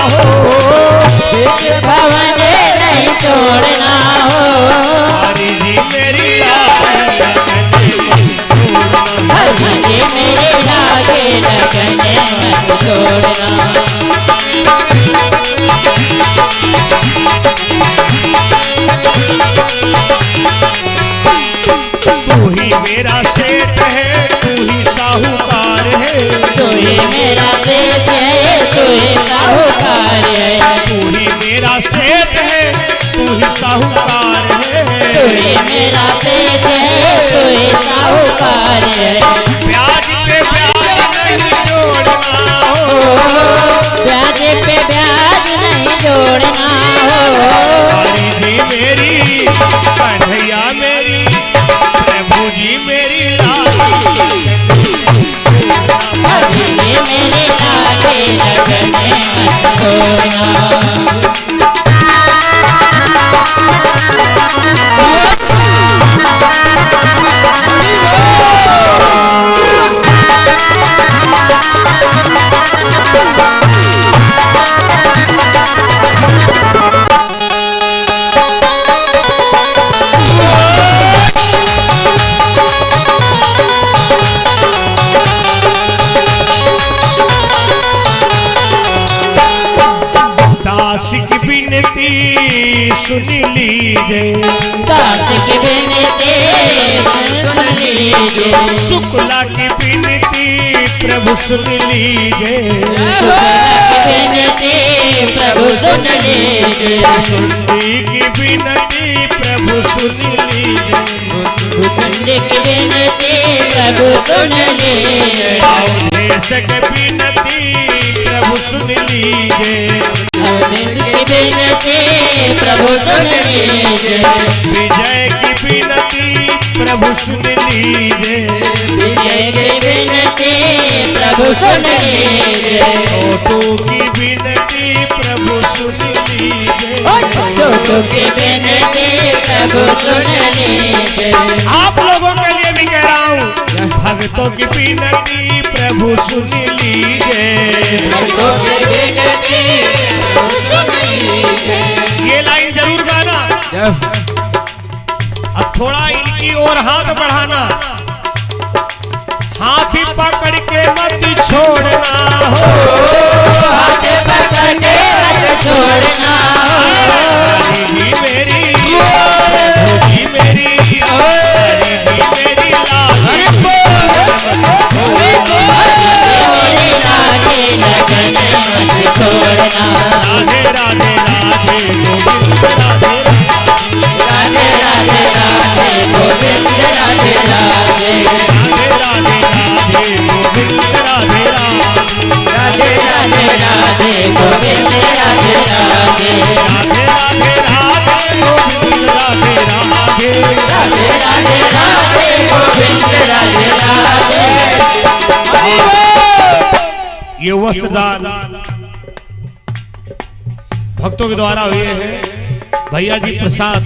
बीच भवन नहीं छोड़ना हो। हरि जी मेरी लागे हरि जी मेरे लागे लगन मत तोड़ना। तू ही मेरा सेठ है, तू ही साहूकार है। तू ही मेरा सेठ है, तू ही साहूकार है। तू ही मेरा सेठ है, तू ही साहूकार है। तू ही मेरा सेठ है, तू ही साहूकार है। ब्याज पे ब्याज नहीं जोड़ना हो। ब्याज पे ब्याज नहीं जोड़ना हो। हरि जी मेरी, कन्हैया मेरी, प्रभु जी मेरी लागे। हरि जी मेरे लागे लगन मत तोड़ना। दास की विनती सुन लीजिए, दास की विनती सुन लीजिए। शुक्ला की विनती प्रभु सुन लीजिए। विनती प्रभु सुन लीजिए। सुंदी की विनती प्रभु सुन लीजिए। सुंदी की विनती प्रभु सुन लीजिए। अवधेश की विनती प्रभु सुन लीजिए। विनती प्रभु सुन लीजिए। विजय की विनती प्रभु सुन लीजिए। विजय की विनती प्रभु सुन लीजिए। छोटू की विनती प्रभु सुन लीजिए। छोटू की विनती प्रभु सुन लीजिए। आप लोगों के लिए भी कह रहा हूँ, भक्तों की विनती प्रभु सुन लीजिए। भक्तों की विनती प्रभु सुन लीजिए। ये लाइन जरूर गाना। अब थोड़ा इनकी ओर हाथ बढ़ाना। हाथ ही पकड़ के मत छोड़ना हो। हाथ पकड़ के मत छोड़ना हो। हरि जी मेरी, प्रभु जी मेरी, हरि जी मेरी लागे। मेरे लागे लगन मत छोड़ना। राधे राधे राधे गोविंद राधे। राधे राधे राधे गोविंद राधे राधे। राधे राधे राधे गोविंद राधे राम। राधे राधे राधे गोविंद राधे राधे। राधे राधे राधे गोविंद राधे राधे। राधे राधे राधे गोविंद राधे राधे। ये वस्त्रदान भक्तों के द्वारा हुए हैं। भैया जी प्रसाद,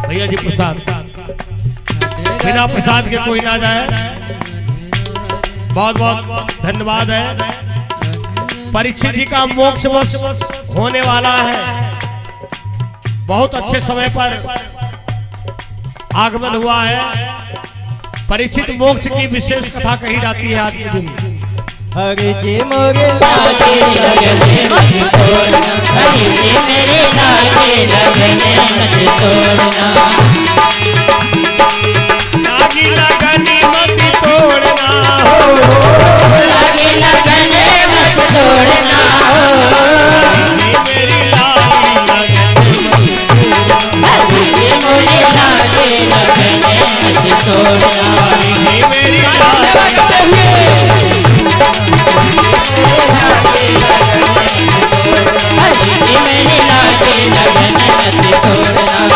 भैया जी प्रसाद, बिना प्रसाद के कोई ना जाए। बहुत बहुत धन्यवाद है। परीक्षित जी का मोक्ष बस होने वाला है। बहुत अच्छे समय पर आगमन हुआ है। परीक्षित मोक्ष की विशेष कथा कही जाती है आज के दिन। हरि जी मोरे लागे लगन मत तोड़ना। हरि जी मेरे लागे लगन मत तोड़ना। लागी लगनी मत तोड़ना हो। लागे लगन मत तोड़ना हो। मेरी लागी लगन हरि जी मोरे लागे लगन मत तोड़ना। मेरी हरि जी मेरे लागे लगन मत तोड़ना।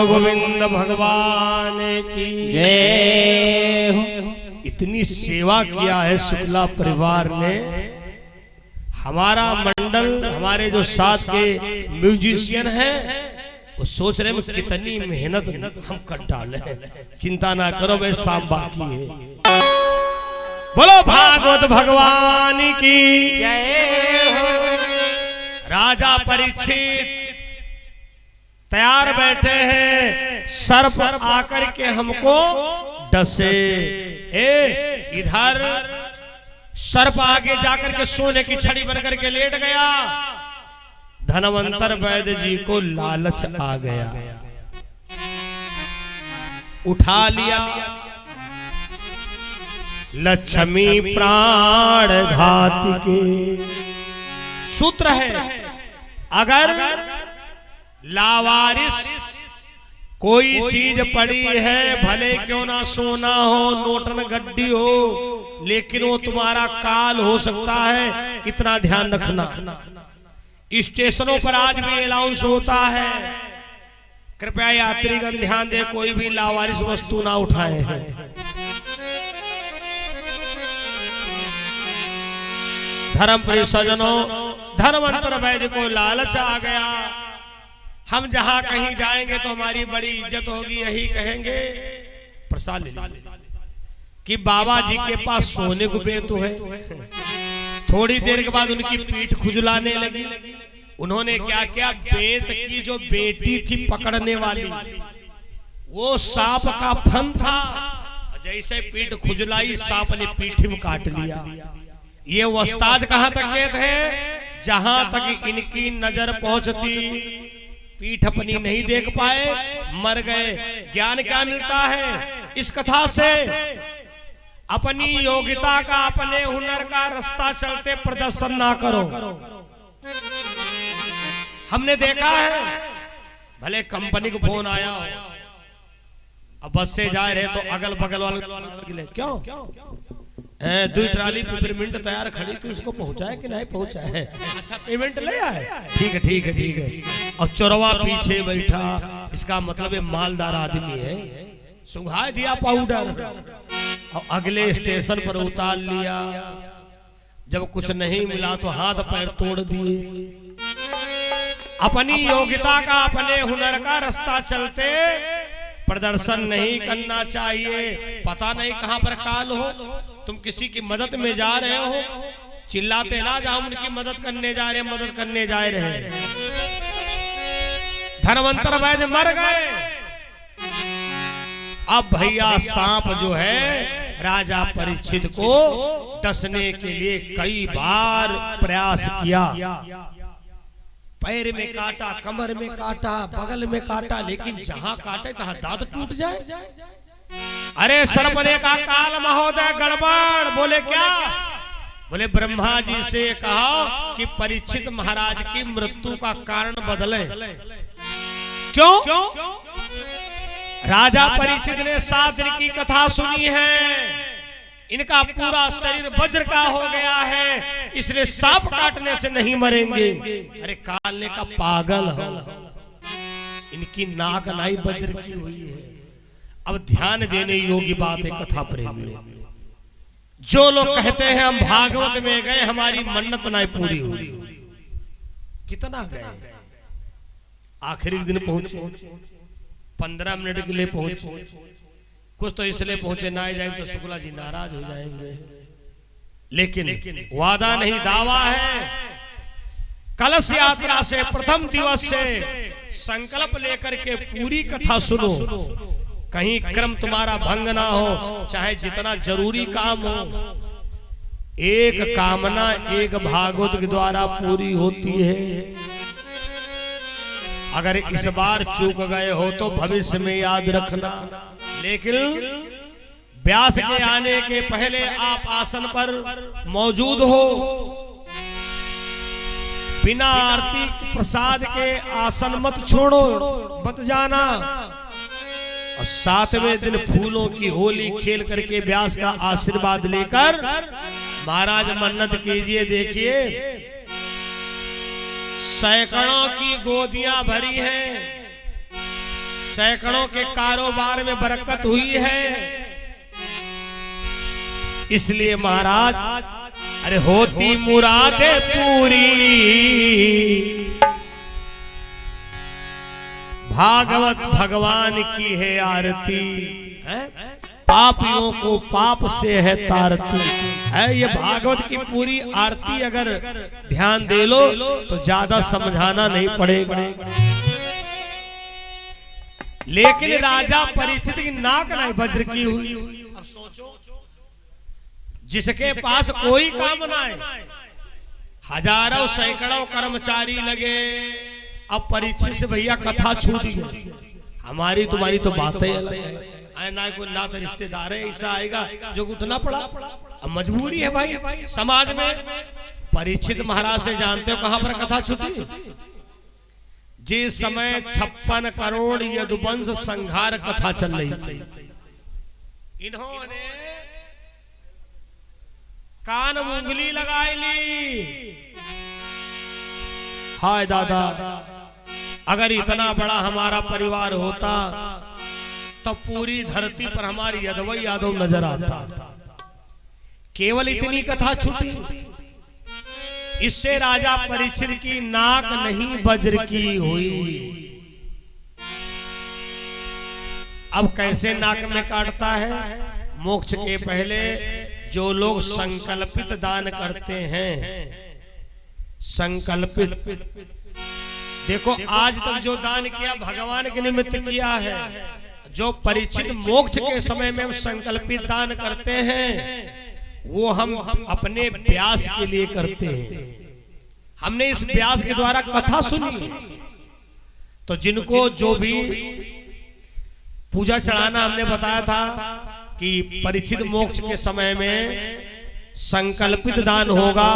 गोविंद भगवान की जय हो। इतनी सेवा किया है शुक्ला परिवार ने। हमारा मंडल, हमारे जो साथ के म्यूजिशियन हैं, वो सोच रहे हैं कितनी मेहनत हम कर डाले। चिंता ना करो, वे शाम बाकी है। बोलो भागवत भगवान की जय हो। राजा परीक्षित तैयार बैठे हैं, सर्प आकर के हमको डसे। इधर सर्प आगे जाकर के सोने की छड़ी बनकर के लेट गया। धनवंतर वैद्य जी को लालच आ गया, उठा लिया। लक्ष्मी प्राण घात के सूत्र है, अगर लावारिस कोई चीज पड़ी है, भले क्यों ना सोना हो, नोटन गड्डी हो, लेकिन वो तुम्हारा काल हो सकता है, इतना ध्यान रखना। स्टेशनों पर आज भी अनाउंस होता है, कृपया यात्रीगण ध्यान दे, कोई भी लावारिस वस्तु ना उठाए हैं। धर्म प्रिय सज्जनों, धनवंतर वैद्य को लालच आ गया। हम जहां कहीं जाएंगे तो हमारी बड़ी इज्जत होगी, यही कहेंगे प्रसाद ले लीजिए कि बाबा जी के पास सोने को बेत है। थोड़ी देर के बाद उनकी पीठ खुजलाने लगी। उन्होंने क्या किया, बेत की जो बेटी थी पकड़ने वाली, वो सांप का फन था। जैसे पीठ खुजलाई, सांप ने पीठ में काट लिया। ये वस्ताज कहां तक गए थे, जहां तक इनकी नजर पहुंचती, पीठ अपनी नहीं देख पाए, मर गए। ज्ञान क्या मिलता है इस कथा से? अपनी योग्यता का, अपने हुनर का रास्ता चलते प्रदर्शन ना करो। हमने देखा है, भले कंपनी को फोन आया हो, अब बस से जा रहे तो अगल बगल वाले क्यों दो ट्राली पेपरमिंट तैयार खड़ी थी, उसको पहुंचाए कि नहीं पहुंचाए? अच्छा पेमेंट ले आए, ठीक है ठीक है ठीक है। और चोरवा पीछे बैठा, इसका मतलब ये मालदार आदमी है, सुंघा दिया पाउडर और अगले स्टेशन पर उतार लिया। जब कुछ नहीं मिला तो हाथ पैर तोड़ दिए। अपनी योग्यता का, अपने हुनर का रास्ता चलते प्रदर्शन नहीं करना चाहिए। पता नहीं कहां पर काल हो, तुम किसी की मदद में जा रहे हो, चिल्लाते ना जाओ उनकी मदद करने जा रहे, मदद करने जा रहे। धनवंतर वैद्य मर गए। अब भैया सांप जो है राजा परीक्षित को डसने के लिए कई बार प्रयास किया। पैर में काटा, कमर में काटा, बगल में काटा, लेकिन जहां काटे तहां दांत टूट जाए। अरे सर्प ने कहा, काल महोदय गड़बड़। बोले क्या? बोले ब्रह्मा जी से कहा कि परीक्षित महाराज की मृत्यु का कारण बदले। क्यों? राजा परीक्षित ने 7 दिन की कथा सुनी है, इनका पूरा शरीर वज्र का हो गया है, इसलिए सांप काटने से नहीं मरेंगे। अरे काल ने का पागल हो, इनकी नाक नाई वज्र की हुई है। अब ध्यान देने योग्य बात है कथा प्रेमियों। जो लोग कहते हैं हम भागवत में गए, हमारी मन्नत नहीं पूरी हुई, कितना गए? आखिरी दिन पहुंचे, 15 मिनट के लिए पहुंचे, कुछ तो इसलिए पहुंचे ना जाए तो शुक्ला जी नाराज हो जाएंगे, लेकिन वादा नहीं दावा है। कलश यात्रा से प्रथम दिवस से संकल्प लेकर के पूरी कथा सुनो, कहीं क्रम तुम्हारा भंग ना हो, चाहे जितना जरूरी काम हो। एक कामना एक भागवत के द्वारा पूरी होती है। अगर इस बार चूक गए हो तो भविष्य में याद रखना। लेकिन व्यास के आने के पहले आप आसन पर मौजूद हो, बिना आरती प्रसाद के आसन मत छोड़ो, मत जाना। और 7वें दिन फूलों की होली खेल करके व्यास का आशीर्वाद लेकर महाराज मन्नत कीजिए। देखिए सैकड़ों की गोदियां भरी हैं, सैकड़ों के कारोबार में बरकत हुई है। इसलिए महाराज अरे होती मुरादें पूरी, भागवत भगवान की है आरती है, पापियों को पाप से है तारती है। ये भागवत की पूरी आरती अगर ध्यान दे लो तो ज्यादा समझाना नहीं पड़ेगा। लेकिन राजा परीक्षित की नाक नहीं वज्र की हुई। अब सोचो, जिसके पास कोई काम ना है, हजारों सैकड़ों कर्मचारी लगे, अब परीक्षित से भैया कथा छूट गई। हमारी तुम्हारी तो बातें अलग है, ना कोई ना तो रिश्तेदार है ऐसा आएगा जो उठना पड़ा। अब मजबूरी है भाई समाज में। परीक्षित महाराज से जानते हो कहां पर कथा छूटी? जिस समय 56 करोड़ यदुवंश संहार कथा चल रही थी, इन्होंने कान में उंगली लगाई ली। हाय दादा, अगर इतना बड़ा हमारा परिवार होता तो पूरी धरती पर हमारी यदवई यादव नजर आता। केवल इतनी कथा छूटी, इससे राजा परीक्षित की नाक नहीं वज्र की हुई। अब कैसे नाक में काटता है? मोक्ष के पहले जो लोग संकल्पित दान करते हैं, संकल्पित, देखो आज तक जो दान किया भगवान के निमित्त किया है। जो परीक्षित मोक्ष के समय में हम संकल्पित दान करते हैं वो हम अपने व्यास के लिए करते हैं। हमने इस व्यास के द्वारा कथा सुनी, तो जिनको जो भी पूजा चढ़ाना हमने बताया था कि परीक्षित मोक्ष के समय में संकल्पित दान होगा।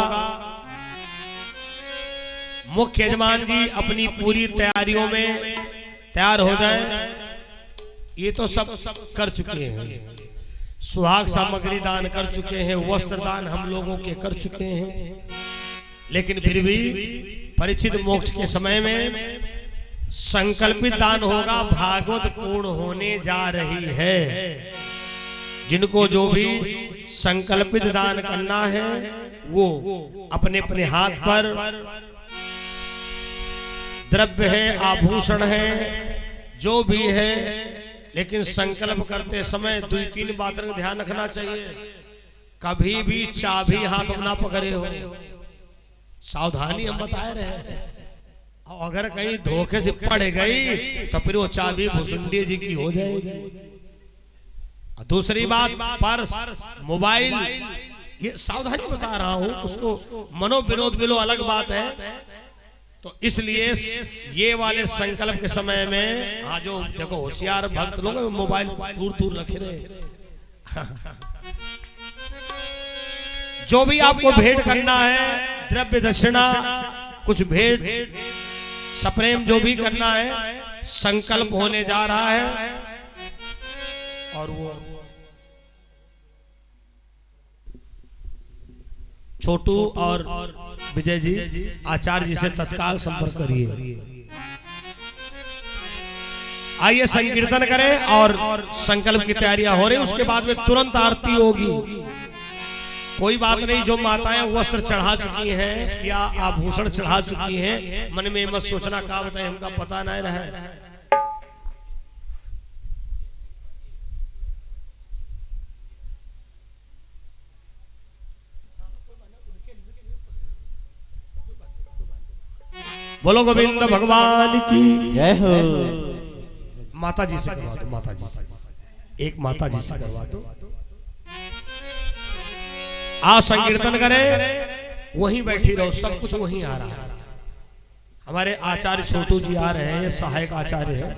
मुख्य यजमान जी अपनी पूरी तैयारियों में तैयार हो जाएं। ये तो सब कर चुके हैं, सुहाग सामग्री दान कर चुके हैं, वस्त्र दान हम लोगों के कर चुके हैं। लेकिन फिर भी परीक्षित मोक्ष के समय में संकल्पित दान होगा। भागवत पूर्ण होने जा रही है। जिनको जो भी संकल्पित दान करना है वो अपने अपने हाथ पर द्रव्य है, आभूषण है, जो भी है, लेकिन संकल्प करते समय 2-3 बातों का ध्यान रखना चाहिए। कभी भी चाबी हाथ में ना पकड़े हो, सावधानी हम बता रहे हैं। और अगर कहीं धोखे से पड़ गई तो फिर वो चाबी भुसुंडी जी की हो जाएगी। दूसरी बात, पर्स, मोबाइल, ये सावधानी बता रहा हूं। उसको मनोविनोद मिलो अलग बात है। तो इसलिए ये वाले संकल्प के समय में आज जो देखो होशियार भक्त लोग मोबाइल दूर दूर रखे रहे। जो भी आपको भेंट करना है, द्रव्य दक्षिणा, कुछ भेंट सप्रेम जो भी करना है, संकल्प होने जा रहा है। और वो छोटू और विजय जी आचार्य जी से तत्काल संपर्क करिए। आइए संकीर्तन करें और संकल्प की तैयारियां हो रही, उसके बाद में तुरंत आरती होगी। कोई बात नहीं, जो माताएं वस्त्र चढ़ा चुकी हैं या आभूषण चढ़ा चुकी हैं, मन में मत सोचना का बताए हमका पता नहीं रहा। बोलो गोविंद भगवान की जय हो। माता जी से करवा दो, माता जी से, एक माता जी से करवा दो। आप संकीर्तन करें, वहीं बैठी रहो, सब कुछ वहीं आ रहा है। हमारे आचार्य छोटू जी आ रहे हैं, ये सहायक आचार्य हैं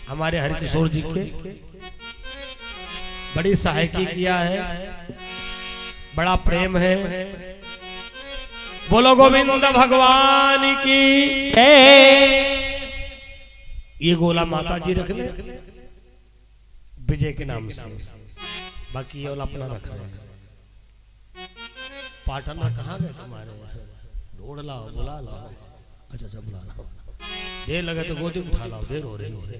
हमारे हरिकिशोर जी के, बड़ी सहायकी किया है, बड़ा प्रेम है। बोलो गोविंद भगवान की। ये गोला माता जी रख ले विजय के नाम से, बाकी ये वाला अपना रख रहे हैं। पाटन कहाँ गए तुम्हारे? ढूंढ लाओ, बुला लाओ। अच्छा बुला लाओ, देर लगे तो गोदी उठा लाओ, देर हो रही है।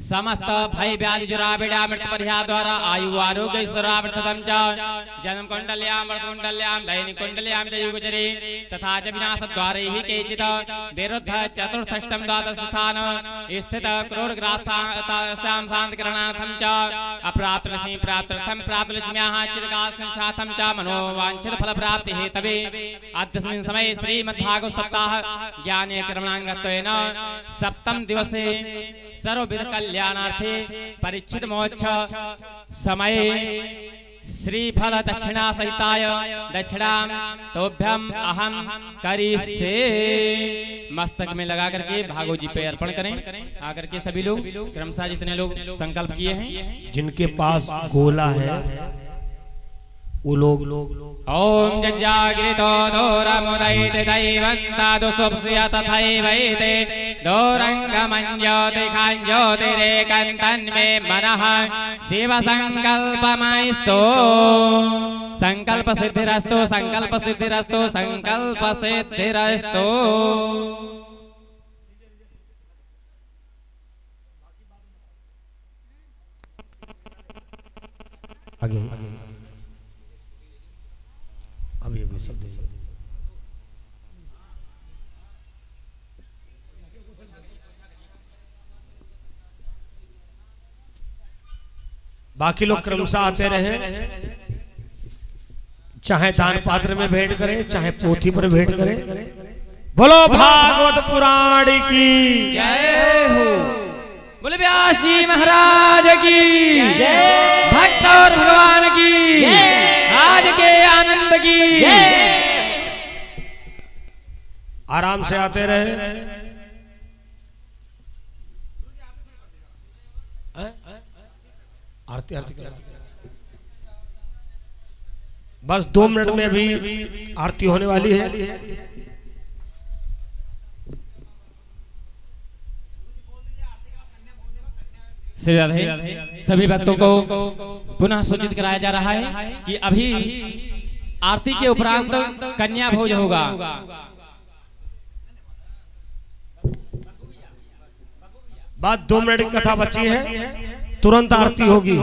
समस्त भय व्याधि जुराबिड़ा मृत परिहार द्वारा आयु आरोग्य ईश्वरावृतम च जन्म कुंडल्याम मृत कुंडल्याम दैनिक कुंडल्याम च युगजरे तथा च विनाश द्वारे ही केचित विरुद्ध चतुर्थष्टम द्वादश स्थान स्थित क्रूर ग्रासाम शांतिकरणार्थम च अप्राप्त लक्ष्मी प्राप्त्यर्थम प्राप्त लक्ष्म्याः चिरकाल संसाथम च मनोवांछित फल प्राप्ति हेतवे अद्यस्मिन् समये श्रीमद्भागवत सप्ताह ज्ञाने क्रमणांगत्वेन सप्तम दिवसे सर्वविध कल्याणार्थे परीक्षित मोक्ष समय श्रीफल दक्षिणा सहिताय दक्षिणा तोभ्यम अहम करिष्ये मस्तक में लगा करके भागवत जी पे अर्पण करें। आकर के सभी लोग क्रमशः जितने लोग संकल्प किए हैं जिनके पास गोला है वो लोग ओम जज्जाग्रितो दोरमुदैत दैवन्तादु सुप्रिय तथैवैते दोरंगमञ्ज्योति खाञ्ज्योतिरेकन्तन्मे मनः शिव संकल्पमस्तु संकल्प सिद्धिरस्तु संकल्प सिद्धिरस्तु संकल्प सिद्धिरस्तु। आगे अभी सब दीजिए। बाकी लोग क्रमशः आते रहे, चाहे दान पात्र में भेंट करें चाहे पोथी पर भेंट करें। बोलो भागवत पुराण की जय हो। बोले व्यास जी महाराज की जय। भक्त और भगवान की आज के आनंद की। आराम से आते रहे। आरती आरती बस 2 मिनट में अभी आरती होने वाली है। श्री राधे। सभी भक्तों को पुनः सूचित कराया जा रहा है कि अभी आरती के उपरांत कन्या भोज होगा। बाद 2 मिनट की कथा बची है, तुरंत आरती होगी।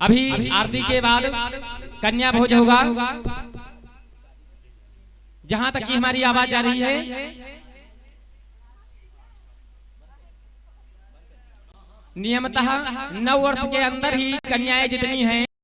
अभी आरती के बाद कन्या भोज होगा। जहां तक की हमारी आवाज जा रही है नियमतः 9 वर्ष के अंदर ही कन्याएं जितनी हैं